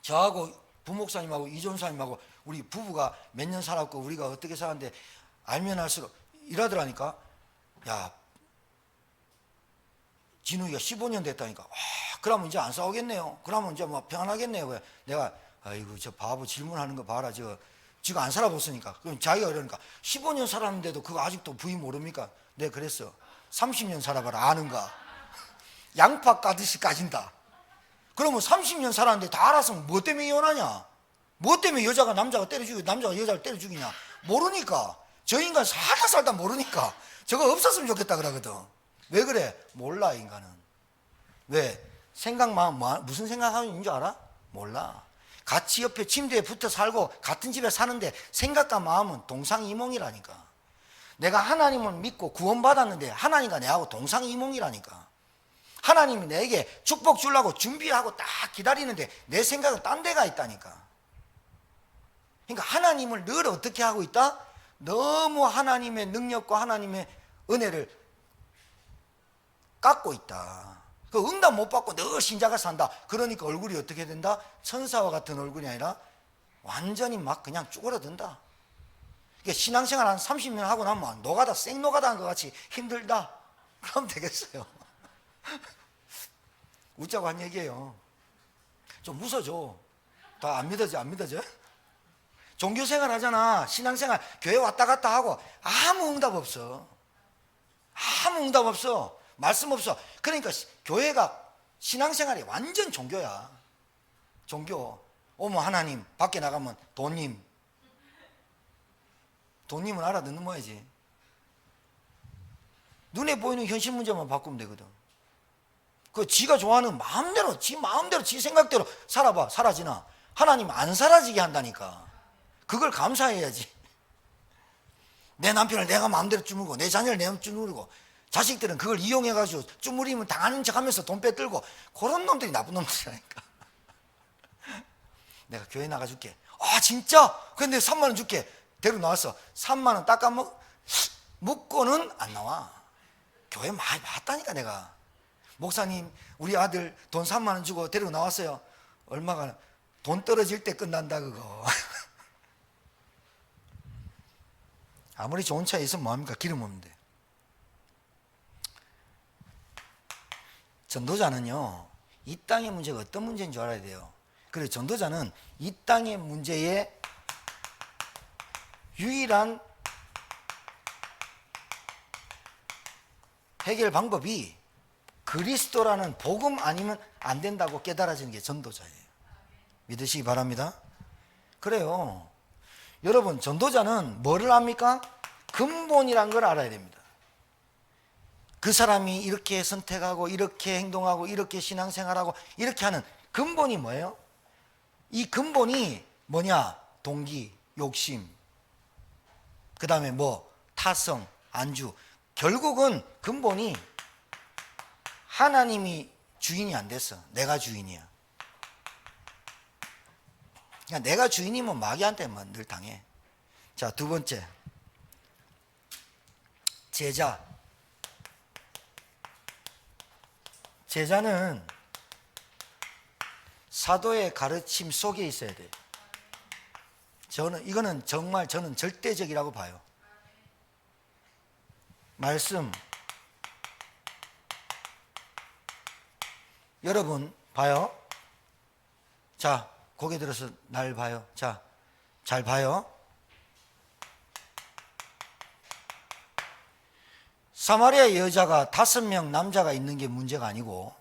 저하고 부목사님하고 이전사님하고 우리 부부가 몇 년 살았고 우리가 어떻게 살았는데 알면 알수록 이러더라니까. 야, 진우이가 15년 됐다니까. 그러면 이제 안 싸우겠네요. 그러면 이제 뭐 평안하겠네요. 내가 아이고 저 바보 질문하는 거 봐라. 지가 안 살아봤으니까. 그럼 자기가 그러니까 15년 살았는데도 그거 아직도 부인 모릅니까? 내가 그랬어. 30년 살아봐라. 아는가? 양파 까듯이 까진다. 그러면 30년 살았는데 다 알았으면 뭐 때문에 이혼하냐? 뭐 때문에 여자가 남자가 때려 죽이고 남자가 여자를 때려 죽이냐? 모르니까. 저 인간 살다 모르니까. 저거 없었으면 좋겠다 그러거든. 왜 그래? 몰라 인간은. 왜? 생각 마음 무슨 생각하는 줄 알아? 몰라. 같이 옆에 침대에 붙어 살고 같은 집에 사는데 생각과 마음은 동상이몽이라니까. 내가 하나님을 믿고 구원받았는데 하나님과 내하고 동상이몽이라니까. 하나님이 내게 축복 주려고 준비하고 딱 기다리는데 내 생각은 딴 데가 있다니까. 그러니까 하나님을 늘 어떻게 하고 있다? 너무 하나님의 능력과 하나님의 은혜를 깎고 있다. 그 응답 못 받고 늘 신자가 산다. 그러니까 얼굴이 어떻게 된다? 천사와 같은 얼굴이 아니라 완전히 막 그냥 쭈그러든다. 신앙생활 한 30년 하고 나면 노가다 생노가다 한 것 같이 힘들다. 그럼 되겠어요. 웃자고 한 얘기예요. 좀 웃어줘. 다 안 믿어져? 안 믿어져? 종교생활 하잖아. 신앙생활 교회 왔다 갔다 하고 아무 응답 없어. 아무 응답 없어. 말씀 없어. 그러니까 교회가 신앙생활이 완전 종교야. 종교. 오면 하나님, 밖에 나가면 돈님. 돈님은 알아듣는 모양이지. 눈에 보이는 현실 문제만 바꾸면 되거든. 그 지가 좋아하는 마음대로 지 생각대로 살아봐. 사라지나? 하나님 안 사라지게 한다니까. 그걸 감사해야지. 내 남편을 내가 마음대로 주무르고 내 자녀를 내가 주무르고 자식들은 그걸 이용해가지고 주무리면 당하는 척하면서 돈 빼들고 그런 놈들이 나쁜 놈들이라니까. 내가 교회 나가줄게. 아 진짜? 근데 3만 원 줄게. 데리고 나왔어. 3만 원 닦아 묻고는 안 나와. 교회 많이 봤다니까 내가. 목사님 우리 아들 돈 3만 원 주고 데리고 나왔어요. 얼마가 돈 떨어질 때 끝난다 그거. 아무리 좋은 차에 있으면 뭐합니까? 기름 없는데. 전도자는요 이 땅의 문제가 어떤 문제인 줄 알아야 돼요. 그래서 전도자는 이 땅의 문제의 유일한 해결 방법이 그리스도라는 복음 아니면 안 된다고 깨달아지는 게 전도자예요. 믿으시기 바랍니다. 그래요. 여러분 전도자는 뭐를 합니까? 근본이란 걸 알아야 됩니다. 그 사람이 이렇게 선택하고 이렇게 행동하고 이렇게 신앙생활하고 이렇게 하는 근본이 뭐예요? 이 근본이 뭐냐? 동기, 욕심, 그 다음에 뭐 타성, 안주. 결국은 근본이 하나님이 주인이 안 됐어. 내가 주인이야. 그냥 내가 주인이면 마귀한테만 늘 당해. 자, 두 번째, 제자. 제자는 사도의 가르침 속에 있어야 돼요. 이거는 정말 저는 절대적이라고 봐요. 말씀, 여러분 봐요. 자, 고개 들어서 날 봐요. 자, 잘 봐요. 사마리아 여자가 5명 남자가 있는 게 문제가 아니고,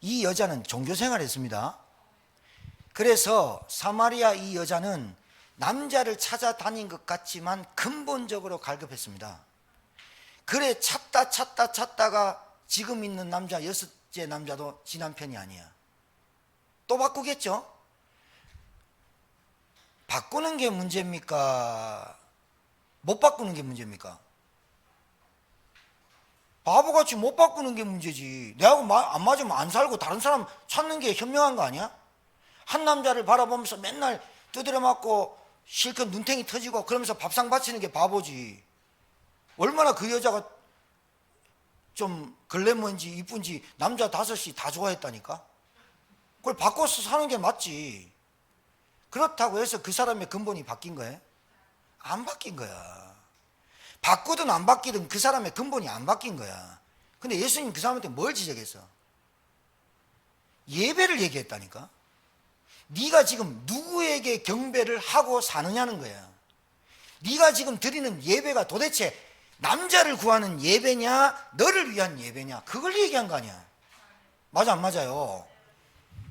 이 여자는 종교생활을 했습니다. 그래서 사마리아 이 여자는 남자를 찾아다닌 것 같지만 근본적으로 갈급했습니다. 그래 찾다가 지금 있는 남자 6째 남자도 지 남편이 아니야. 또 바꾸겠죠? 바꾸는 게 문제입니까? 못 바꾸는 게 문제입니까? 바보같이 못 바꾸는 게 문제지. 내하고 안 맞으면 안 살고 다른 사람 찾는 게 현명한 거 아니야? 한 남자를 바라보면서 맨날 두드려 맞고 실컷 눈탱이 터지고 그러면서 밥상 바치는 게 바보지. 얼마나 그 여자가 좀 글래머인지 이쁜지 남자 5이 다 좋아했다니까. 그걸 바꿔서 사는 게 맞지. 그렇다고 해서 그 사람의 근본이 바뀐 거예요? 안 바뀐 거야. 바꾸든 안 바뀌든 그 사람의 근본이 안 바뀐 거야. 근데 예수님 그 사람한테 뭘 지적했어? 예배를 얘기했다니까. 네가 지금 누구에게 경배를 하고 사느냐는 거야. 네가 지금 드리는 예배가 도대체 남자를 구하는 예배냐, 너를 위한 예배냐, 그걸 얘기한 거 아니야. 맞아 안 맞아요?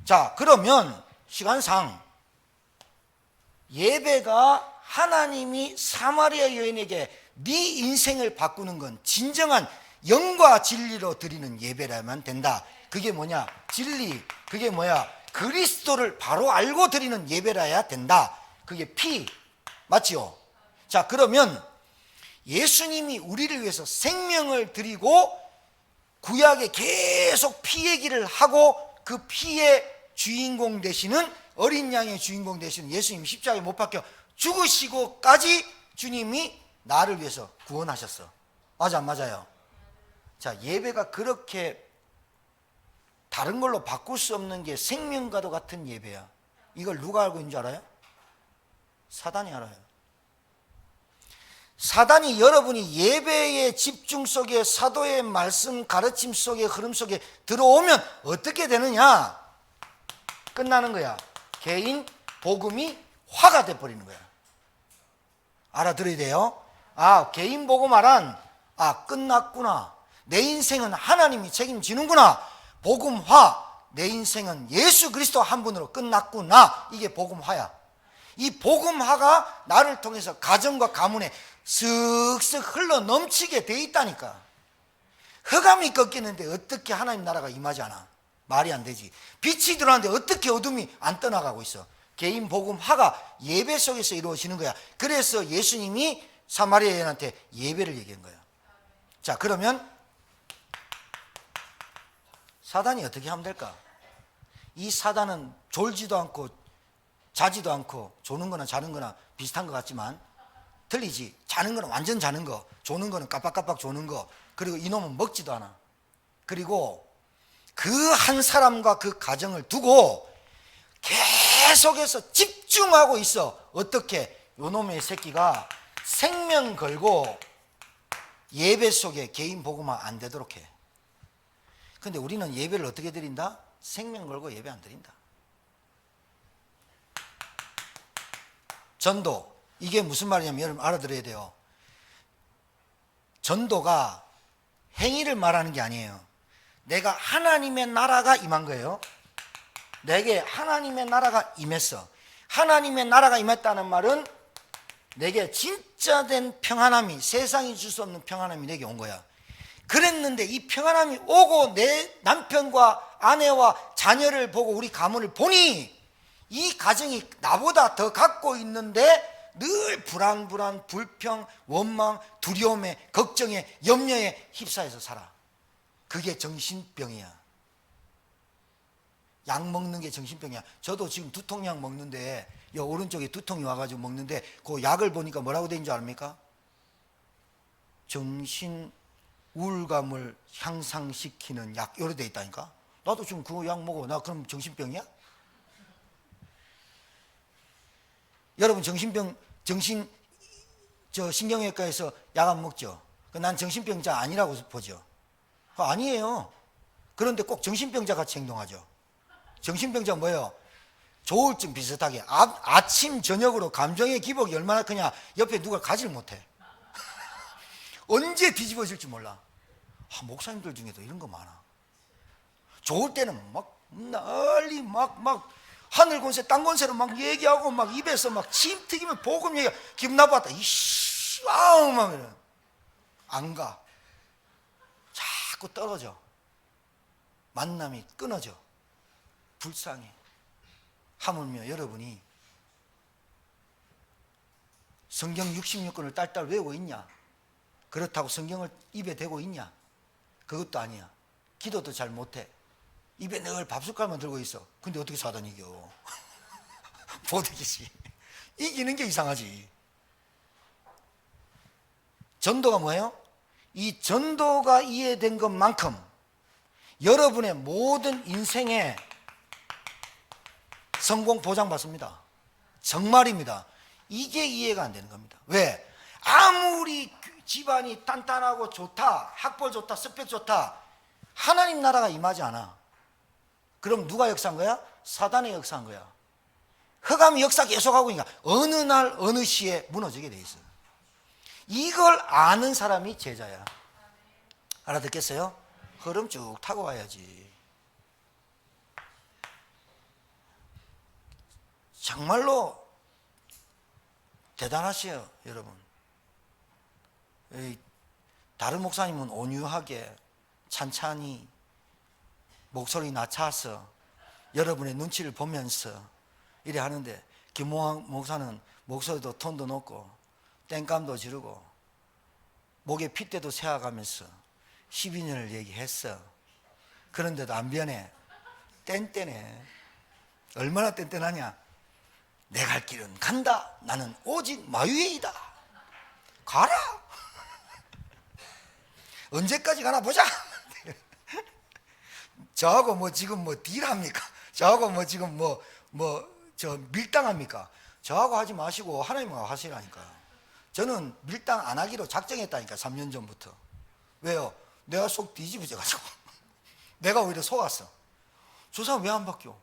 자, 그러면 시간상 예배가 하나님이 사마리아 여인에게 네 인생을 바꾸는 건 진정한 영과 진리로 드리는 예배라면 된다. 그게 뭐냐? 진리. 그게 뭐야? 그리스도를 바로 알고 드리는 예배라야 된다. 그게 피. 맞지요? 자, 그러면 예수님이 우리를 위해서 생명을 드리고 구약에 계속 피 얘기를 하고 그 피의 주인공 되시는, 어린 양의 주인공 되시는 예수님 십자가에 못 박혀 죽으시고까지 주님이 나를 위해서 구원하셨어. 맞아 안 맞아요? 자, 예배가 그렇게 다른 걸로 바꿀 수 없는 게 생명과도 같은 예배야. 이걸 누가 알고 있는 줄 알아요? 사단이 알아요. 사단이 여러분이 예배의 집중 속에, 사도의 말씀 가르침 속에, 흐름 속에 들어오면 어떻게 되느냐? 끝나는 거야. 개인 복음이 화가 돼버리는 거야. 알아들어야 돼요. 아, 개인 복음화란, 아, 끝났구나. 내 인생은 하나님이 책임지는구나. 복음화, 내 인생은 예수 그리스도 한 분으로 끝났구나. 이게 복음화야. 이 복음화가 나를 통해서 가정과 가문에 슥슥 흘러 넘치게 돼 있다니까. 흑암이 꺾이는데 어떻게 하나님 나라가 임하지 않아? 말이 안 되지. 빛이 들어왔는데 어떻게 어둠이 안 떠나가고 있어? 개인 복음화가 예배 속에서 이루어지는 거야. 그래서 예수님이 사마리아 여인한테 예배를 얘기한 거야. 자, 그러면 사단이 어떻게 하면 될까? 이 사단은 졸지도 않고 자지도 않고, 조는 거나 자는 거나 비슷한 것 같지만 틀리지. 자는 거는 완전 자는 거, 조는 거는 깜빡깜빡 조는 거. 그리고 이놈은 먹지도 않아. 그리고 그 한 사람과 그 가정을 두고 계속해서 집중하고 있어. 어떻게? 요놈의 새끼가 생명 걸고 예배 속에 개인 복음화 안 되도록 해. 근데 우리는 예배를 어떻게 드린다? 생명 걸고 예배 안 드린다. 전도, 이게 무슨 말이냐면 여러분 알아들어야 돼요. 전도가 행위를 말하는 게 아니에요. 내가 하나님의 나라가 임한 거예요. 내게 하나님의 나라가 임했어. 하나님의 나라가 임했다는 말은 내게 진짜 된 평안함이, 세상이 줄 수 없는 평안함이 내게 온 거야. 그랬는데 이 평안함이 오고 내 남편과 아내와 자녀를 보고 우리 가문을 보니 이 가정이 나보다 더 갖고 있는데 늘 불안, 불평, 원망, 두려움에, 걱정에, 염려에 휩싸여서 살아. 그게 정신병이야. 약 먹는 게 정신병이야. 저도 지금 두통약 먹는데, 이 오른쪽에 두통이 와가지고 먹는데 그 약을 보니까 뭐라고 돼 있는 줄 압니까? 정신 우울감을 향상시키는 약, 이렇게 돼 있다니까. 나도 지금 그 약 먹어. 나 그럼 정신병이야? 여러분 신경외과에서 약 안 먹죠? 난 정신병자 아니라고 보죠. 아니에요. 그런데 꼭 정신병자 같이 행동하죠. 정신병자 뭐예요? 조울증 비슷하게 아침 저녁으로 감정의 기복이 얼마나 크냐, 옆에 누가 가지를 못해. 언제 뒤집어질지 몰라. 목사님들 중에도 이런 거 많아. 좋을 때는 막 난리 막 하늘 권세 땅 권세로 막 얘기하고 막 입에서 막 침 튀기면 복음 얘기, 기분 나빴다 이씨 아우 막 이래. 안 가. 자꾸 떨어져. 만남이 끊어져. 불쌍해. 하물며 여러분이 성경 66권을 딸딸 외우고 있냐? 그렇다고 성경을 입에 대고 있냐? 그것도 아니야. 기도도 잘 못해. 입에 늘 밥숟갈만 들고 있어. 근데 어떻게 사단 이겨? 못 이기지. 이기는 게 이상하지. 전도가 뭐예요? 이 전도가 이해된 것만큼 여러분의 모든 인생에 성공 보장받습니다. 정말입니다. 이게 이해가 안 되는 겁니다. 왜? 아무리 집안이 단단하고 좋다, 학벌 좋다, 스펙 좋다, 하나님 나라가 임하지 않아. 그럼 누가 역사한 거야? 사단의 역사한 거야. 흑암이 역사 계속하고 있으니까 어느 날 어느 시에 무너지게 돼 있어. 이걸 아는 사람이 제자야. 알아듣겠어요? 흐름 쭉 타고 와야지. 정말로 대단하시요 여러분. 다른 목사님은 온유하게 찬찬히 목소리 낮춰서 여러분의 눈치를 보면서 이래 하는데, 김모환 목사는 목소리도 톤도 높고 땡감도 지르고 목에 핏대도 세워가면서 12년을 얘기했어. 그런데도 안 변해. 뗀뗀해. 얼마나 뗀뗀하냐? 내 갈 길은 간다. 나는 오직 마유에이다. 가라. 언제까지 가나 보자. 저하고 뭐 지금 뭐 딜합니까? 저하고 뭐 지금 저 밀당합니까? 저하고 하지 마시고 하나님하고 하시라니까요. 저는 밀당 안 하기로 작정했다니까, 3년 전부터. 왜요? 내가 속 뒤집어져가지고 내가 오히려 속았어. 저 사람 왜 안 바뀌어?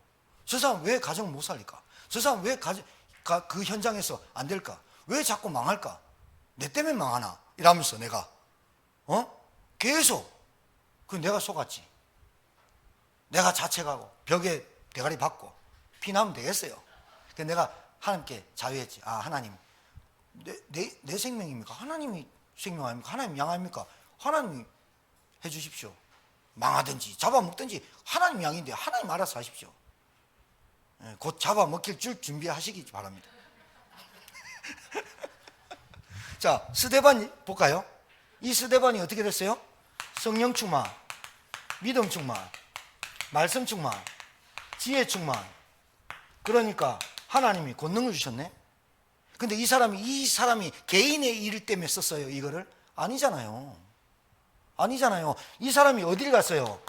저 사람 왜 가정을 못 살릴까? 저 사람 왜 그 현장에서 안 될까? 왜 자꾸 망할까? 내 때문에 망하나? 이러면서 내가 계속 내가 속았지. 내가 자책하고 벽에 대가리 박고 피나면 되겠어요. 그래서 내가 하나님께 자유했지. 하나님, 내 생명입니까? 하나님이 생명 아닙니까? 하나님 양 아닙니까? 하나님이 해주십시오. 망하든지 잡아먹든지 하나님 양인데 하나님 알아서 하십시오. 곧 잡아먹힐 줄 준비하시기 바랍니다. 자, 스데반 볼까요? 이 스데반이 어떻게 됐어요? 성령 충만, 믿음 충만, 말씀 충만, 지혜 충만. 그러니까 하나님이 권능을 주셨네. 근데 이 사람이 개인의 일 때문에 썼어요, 이거를? 아니잖아요. 이 사람이 어딜 갔어요?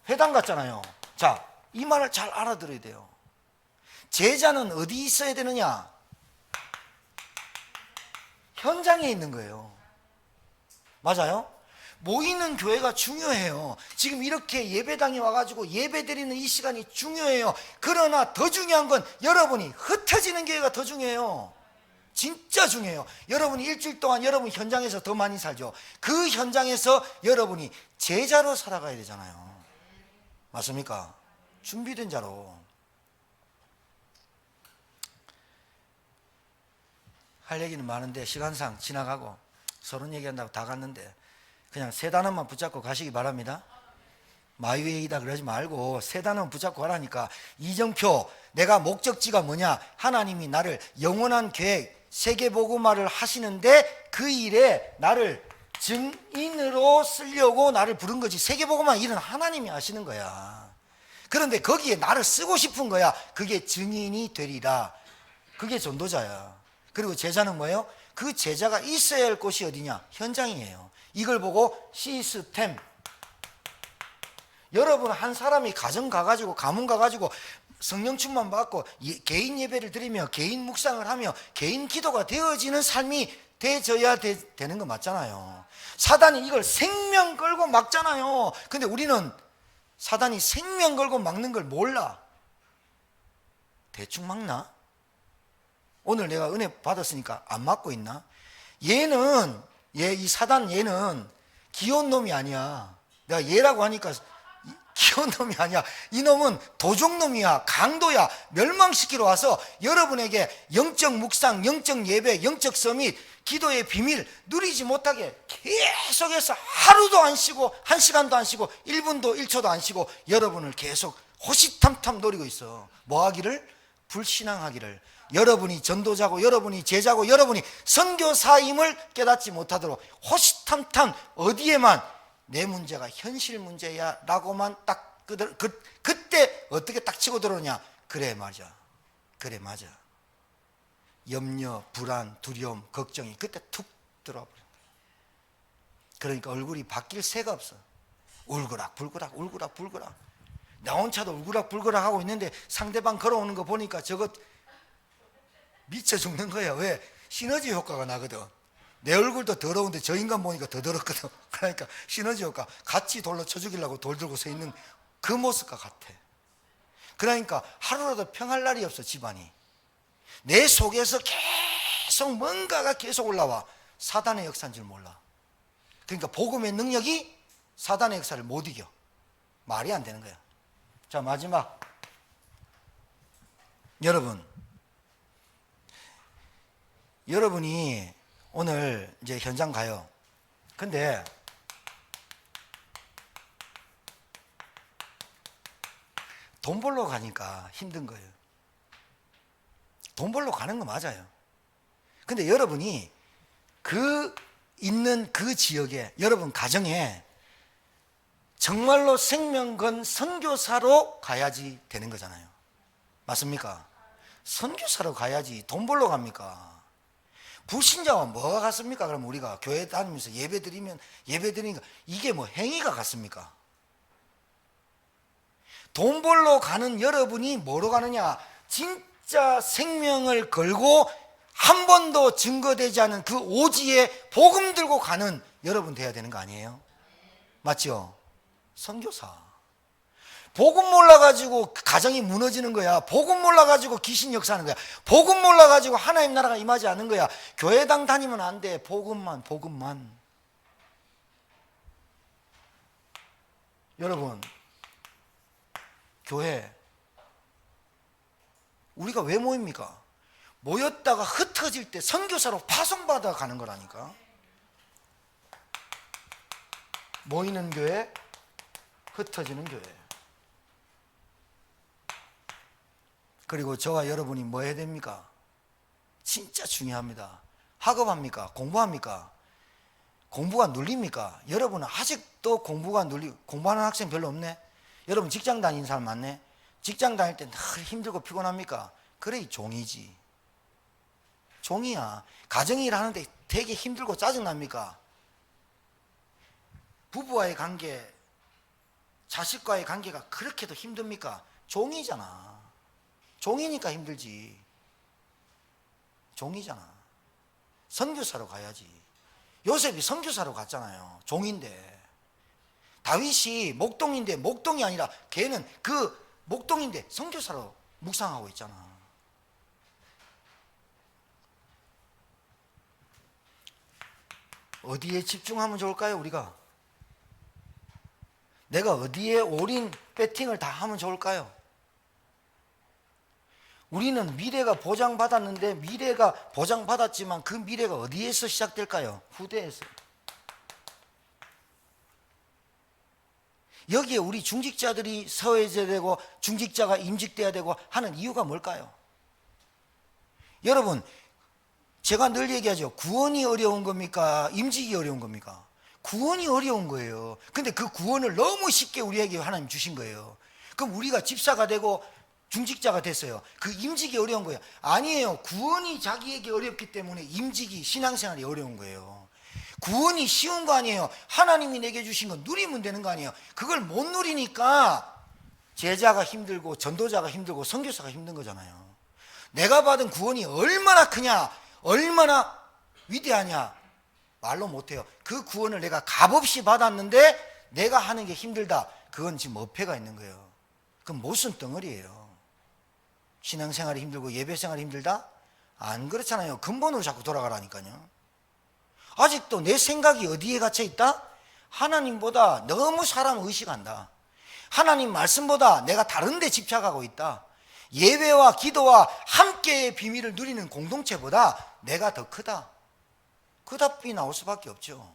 회당 갔잖아요. 자, 이 말을 잘 알아들어야 돼요. 제자는 어디 있어야 되느냐? 현장에 있는 거예요. 맞아요? 모이는 교회가 중요해요. 지금 이렇게 예배당에 와가지고 예배 드리는 이 시간이 중요해요. 그러나 더 중요한 건 여러분이 흩어지는 교회가 더 중요해요. 진짜 중요해요. 여러분이 일주일 동안 여러분 현장에서 더 많이 살죠. 그 현장에서 여러분이 제자로 살아가야 되잖아요. 맞습니까? 준비된 자로. 할 얘기는 많은데 시간상 지나가고 서론 얘기한다고 다 갔는데 그냥 세 단어만 붙잡고 가시기 바랍니다. 마이웨이다 그러지 말고 세 단어만 붙잡고 가라니까. 이정표, 내가 목적지가 뭐냐? 하나님이 나를 영원한 계획, 세계복음화를 하시는데 그 일에 나를 증인으로 쓰려고 나를 부른 거지. 세계복음화 일은 하나님이 하시는 거야. 그런데 거기에 나를 쓰고 싶은 거야. 그게 증인이 되리라. 그게 전도자야. 그리고 제자는 뭐예요? 그 제자가 있어야 할 곳이 어디냐? 현장이에요. 이걸 보고 시스템. 여러분 한 사람이 가정 가가지고 가문 가가지고 성령 충만 받고 개인 예배를 드리며 개인 묵상을 하며 개인 기도가 되어지는 삶이 되어야 되는 거 맞잖아요. 사단이 이걸 생명 걸고 막잖아요. 근데 우리는 사단이 생명 걸고 막는 걸 몰라. 대충 막나? 오늘 내가 은혜 받았으니까 안 맞고 있나? 이 사단 얘는 귀여운 놈이 아니야. 내가 얘라고 하니까 귀여운 놈이 아니야. 이놈은 도적놈이야. 강도야. 멸망시키러 와서 여러분에게 영적 묵상, 영적 예배, 영적 서밋, 기도의 비밀 누리지 못하게 계속해서 하루도 안 쉬고 1시간도 안 쉬고 1분도 1초도 안 쉬고 여러분을 계속 호시탐탐 노리고 있어. 뭐 하기를? 불신앙하기를. 여러분이 전도자고 여러분이 제자고 여러분이 선교사임을 깨닫지 못하도록 호시탐탐 어디에만 내 문제가 현실 문제야 라고만 딱 그때 어떻게 딱 치고 들어오냐. 그래 맞아. 염려, 불안, 두려움, 걱정이 그때 툭 들어와 버려. 그러니까 얼굴이 바뀔 새가 없어. 울그락불그락 나 혼자도 울그락불그락 하고 있는데 상대방 걸어오는 거 보니까 저거 미쳐 죽는 거야. 왜? 시너지 효과가 나거든. 내 얼굴도 더러운데 저 인간 보니까 더 더럽거든. 그러니까 시너지 효과. 같이 돌로 쳐 죽이려고 돌 들고 서 있는 그 모습과 같아. 그러니까 하루라도 평할 날이 없어. 집안이 내 속에서 계속 뭔가가 계속 올라와. 사단의 역사인 줄 몰라. 그러니까 복음의 능력이 사단의 역사를 못 이겨. 말이 안 되는 거야. 자, 마지막. 여러분이 오늘 이제 현장 가요. 근데 돈 벌러 가니까 힘든 거예요. 돈 벌러 가는 거 맞아요. 근데 여러분이 있는 그 지역에, 여러분 가정에 정말로 생명 건 선교사로 가야지 되는 거잖아요. 맞습니까? 선교사로 가야지 돈 벌러 갑니까? 불신자와 뭐가 같습니까? 그럼 우리가 교회 다니면서 예배 드리니까 이게 뭐 행위가 같습니까? 돈 벌러 가는 여러분이 뭐로 가느냐? 진짜 생명을 걸고 한 번도 증거되지 않은 그 오지에 복음 들고 가는 여러분 돼야 되는 거 아니에요? 맞죠? 선교사. 복음 몰라가지고 가정이 무너지는 거야. 복음 몰라가지고 귀신 역사하는 거야. 복음 몰라가지고 하나님 나라가 임하지 않는 거야. 교회당 다니면 안 돼. 복음만. 여러분, 교회 우리가 왜 모입니까? 모였다가 흩어질 때 선교사로 파송받아 가는 거라니까. 모이는 교회, 흩어지는 교회. 그리고 저와 여러분이 뭐 해야 됩니까? 진짜 중요합니다. 학업합니까? 공부합니까? 공부가 눌립니까? 여러분은 아직도 공부가 공부하는 학생 별로 없네? 여러분 직장 다니는 사람 많네? 직장 다닐 때 늘 힘들고 피곤합니까? 그래, 종이지. 종이야. 가정일 하는데 되게 힘들고 짜증납니까? 부부와의 관계, 자식과의 관계가 그렇게도 힘듭니까? 종이잖아. 종이니까 힘들지. 종이잖아. 선교사로 가야지. 요셉이 선교사로 갔잖아요. 종인데. 다윗이 목동인데 목동이 아니라 걔는 그 목동인데 선교사로 묵상하고 있잖아. 어디에 집중하면 좋을까요, 우리가? 내가 어디에 올인 배팅을 다 하면 좋을까요? 우리는 미래가 보장받았는데, 미래가 보장받았지만 그 미래가 어디에서 시작될까요? 후대에서. 여기에 우리 중직자들이 서해져야 되고 중직자가 임직돼야 되고 하는 이유가 뭘까요? 여러분, 제가 늘 얘기하죠. 구원이 어려운 겁니까? 임직이 어려운 겁니까? 구원이 어려운 거예요. 근데 그 구원을 너무 쉽게 우리에게 하나님 주신 거예요. 그럼 우리가 집사가 되고 중직자가 됐어요. 그 임직이 어려운 거예요. 아니에요. 구원이 자기에게 어렵기 때문에 임직이, 신앙생활이 어려운 거예요. 구원이 쉬운 거 아니에요. 하나님이 내게 주신 건 누리면 되는 거 아니에요. 그걸 못 누리니까 제자가 힘들고 전도자가 힘들고 선교사가 힘든 거잖아요. 내가 받은 구원이 얼마나 크냐, 얼마나 위대하냐 말로 못해요. 그 구원을 내가 값없이 받았는데 내가 하는 게 힘들다. 그건 지금 어폐가 있는 거예요. 그건 모순 덩어리예요. 신앙생활이 힘들고 예배생활이 힘들다? 안 그렇잖아요. 근본으로 자꾸 돌아가라니까요. 아직도 내 생각이 어디에 갇혀 있다? 하나님보다 너무 사람 의식한다. 하나님 말씀보다 내가 다른 데 집착하고 있다. 예배와 기도와 함께의 비밀을 누리는 공동체보다 내가 더 크다. 그 답이 나올 수밖에 없죠.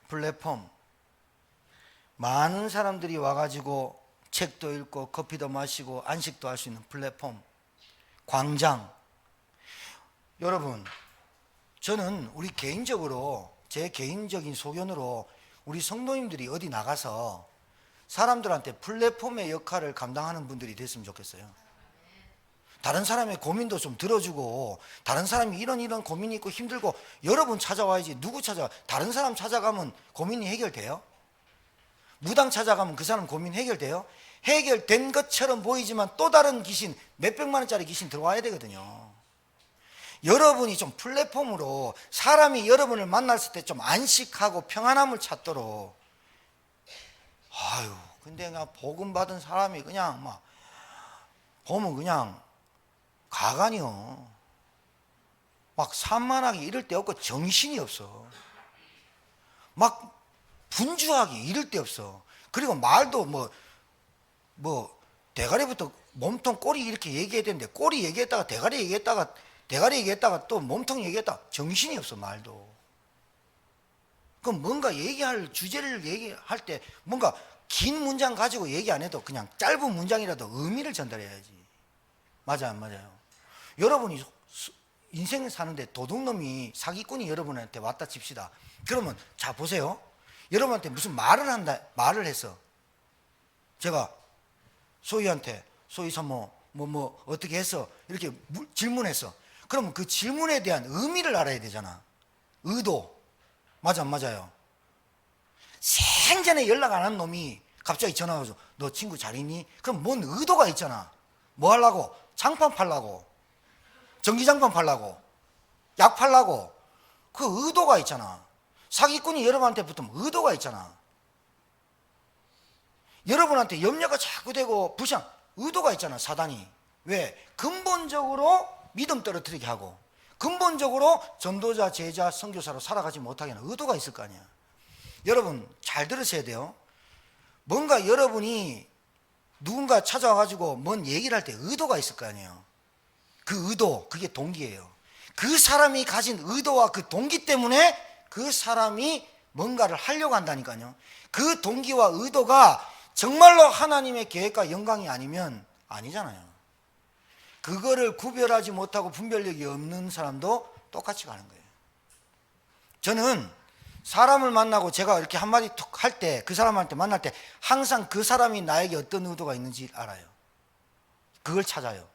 플랫폼, 많은 사람들이 와가지고 책도 읽고 커피도 마시고 안식도 할 수 있는 플랫폼, 광장. 여러분, 저는 우리 개인적으로, 제 개인적인 소견으로 우리 성도님들이 어디 나가서 사람들한테 플랫폼의 역할을 감당하는 분들이 됐으면 좋겠어요. 다른 사람의 고민도 좀 들어주고, 다른 사람이 이런 고민이 있고 힘들고, 여러분 찾아와야지. 누구 찾아와? 다른 사람 찾아가면 고민이 해결돼요? 무당 찾아가면 그 사람 고민 해결돼요? 해결된 것처럼 보이지만 또 다른 귀신, 몇백만 원짜리 귀신 들어와야 되거든요. 여러분이 좀 플랫폼으로 사람이 여러분을 만났을 때 좀 안식하고 평안함을 찾도록. 아유, 근데 그냥 복음 받은 사람이 그냥 막 보면 그냥 가관이요. 막 산만하게 이럴 데 없고 정신이 없어. 막 분주하게 이럴 데 없어. 그리고 말도 대가리부터 몸통 꼬리 이렇게 얘기해야 되는데 꼬리 얘기했다가 대가리 얘기했다가 또 몸통 얘기했다가 정신이 없어. 말도. 그럼 뭔가 얘기할 주제를 얘기할 때 뭔가 긴 문장 가지고 얘기 안 해도 그냥 짧은 문장이라도 의미를 전달해야지. 맞아요, 안 맞아요? 여러분이 인생 사는데 도둑놈이, 사기꾼이 여러분한테 왔다 칩시다. 그러면 자 보세요. 여러분한테 무슨 말을 했어. 제가 소희한테, 소희 사모 뭐 어떻게 했어? 이렇게 질문했어. 그러면 그 질문에 대한 의미를 알아야 되잖아. 의도. 맞아, 안 맞아요? 생전에 연락 안 한 놈이 갑자기 전화 와서 너 친구 잘 있니? 그럼 뭔 의도가 있잖아. 뭐 하려고? 장판 팔라고, 전기장판 팔라고, 약 팔라고. 그 의도가 있잖아. 사기꾼이 여러분한테 붙으면 의도가 있잖아. 여러분한테 염려가 자꾸 되고 불쌍, 의도가 있잖아. 사단이. 왜? 근본적으로 믿음 떨어뜨리게 하고, 근본적으로 전도자, 제자, 선교사로 살아가지 못하게 하는 의도가 있을 거 아니야. 여러분 잘 들으셔야 돼요. 뭔가 여러분이 누군가 찾아와가지고 뭔 얘기를 할 때 의도가 있을 거 아니에요. 그 의도, 그게 동기예요. 그 사람이 가진 의도와 그 동기 때문에 그 사람이 뭔가를 하려고 한다니까요. 그 동기와 의도가 정말로 하나님의 계획과 영광이 아니면 아니잖아요. 그거를 구별하지 못하고 분별력이 없는 사람도 똑같이 가는 거예요. 저는 사람을 만나고 제가 이렇게 한마디 툭 할 때, 그 사람한테 만날 때 항상 그 사람이 나에게 어떤 의도가 있는지 알아요. 그걸 찾아요.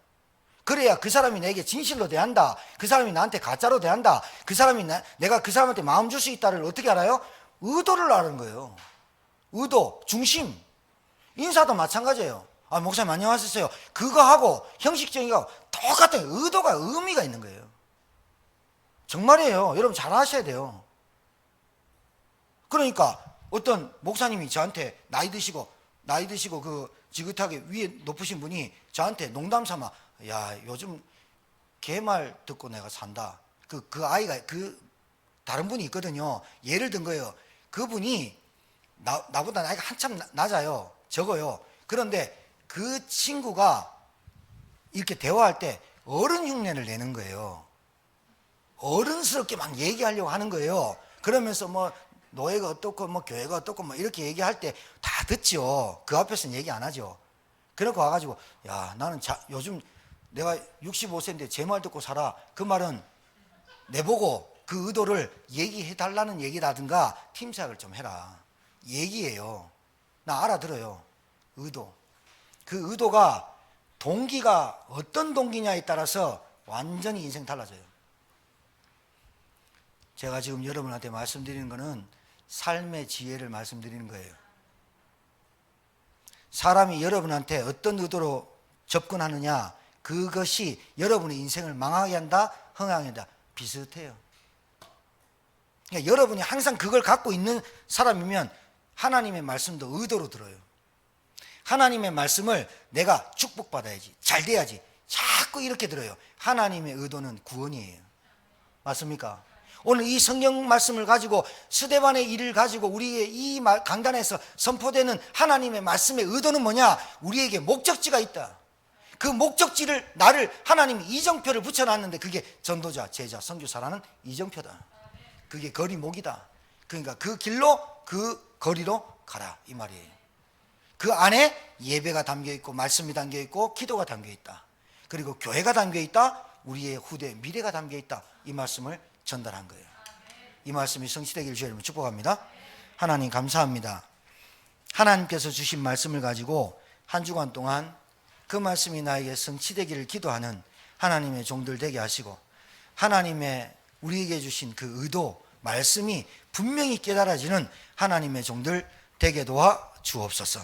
그래야 그 사람이 내게 진실로 대한다, 그 사람이 나한테 가짜로 대한다, 그 사람이 내가 그 사람한테 마음 줄 수 있다를 어떻게 알아요? 의도를 아는 거예요. 의도, 중심. 인사도 마찬가지예요. 아, 목사님 안녕하셨어요. 그거하고 형식적인 거 똑같은 의도가, 의미가 있는 거예요. 정말이에요. 여러분 잘 아셔야 돼요. 그러니까 어떤 목사님이 저한테 나이 드시고 그 지긋하게 위에 높으신 분이 저한테 농담 삼아, 야, 요즘 걔 말 듣고 내가 산다. 그 아이가, 그 다른 분이 있거든요. 예를 든 거예요. 그분이 나보다 나이가 한참 낮아요. 적어요. 그런데 그 친구가 이렇게 대화할 때 어른 흉내를 내는 거예요. 어른스럽게 막 얘기하려고 하는 거예요. 그러면서 뭐 노예가 어떻고 뭐 교회가 어떻고 뭐 이렇게 얘기할 때 다 듣죠. 그 앞에서는 얘기 안 하죠. 그러고 와가지고 야 나는 요즘 내가 65세인데 제 말 듣고 살아. 그 말은 내보고 그 의도를 얘기해 달라는 얘기라든가 팀사역을 좀 해라. 얘기예요. 나 알아들어요. 의도. 그 의도가 동기가 어떤 동기냐에 따라서 완전히 인생 달라져요. 제가 지금 여러분한테 말씀드리는 거는 삶의 지혜를 말씀드리는 거예요. 사람이 여러분한테 어떤 의도로 접근하느냐, 그것이 여러분의 인생을 망하게 한다, 흥하게 한다. 비슷해요. 그러니까 여러분이 항상 그걸 갖고 있는 사람이면 하나님의 말씀도 의도로 들어요. 하나님의 말씀을 내가 축복받아야지, 잘 돼야지, 자꾸 이렇게 들어요. 하나님의 의도는 구원이에요. 맞습니까? 오늘 이 성경 말씀을 가지고 스데반의 일을 가지고 우리의 이 강단에서 선포되는 하나님의 말씀의 의도는 뭐냐? 우리에게 목적지가 있다. 그 목적지를 나를 하나님이 이정표를 붙여놨는데 그게 전도자, 제자, 선교사라는 이정표다. 그게 거리목이다. 그러니까 그 길로 그 거리로 가라 이 말이에요. 그 안에 예배가 담겨있고 말씀이 담겨있고 기도가 담겨있다. 그리고 교회가 담겨있다. 우리의 후대 미래가 담겨있다. 이 말씀을 전달한 거예요. 이 말씀이 성취되기를 주의 이름으로 축복합니다. 하나님 감사합니다. 하나님께서 주신 말씀을 가지고 한 주간 동안 그 말씀이 나에게 성취되기를 기도하는 하나님의 종들 되게 하시고 하나님의 우리에게 주신 그 의도, 말씀이 분명히 깨달아지는 하나님의 종들 되게 도와 주옵소서.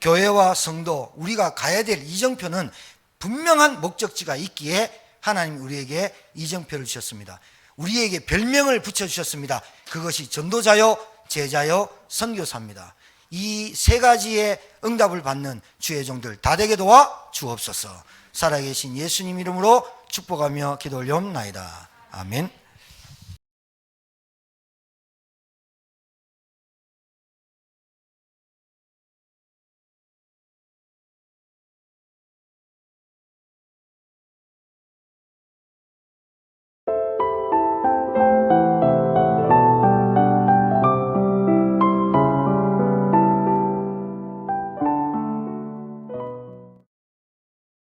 교회와 성도, 우리가 가야 될 이정표는 분명한 목적지가 있기에 하나님이 우리에게 이정표를 주셨습니다. 우리에게 별명을 붙여주셨습니다. 그것이 전도자요, 제자요, 선교사입니다. 이 세 가지의 응답을 받는 주의 종들 다 되게 도와 주옵소서. 살아계신 예수님 이름으로 축복하며 기도 올려옵나이다. 아멘.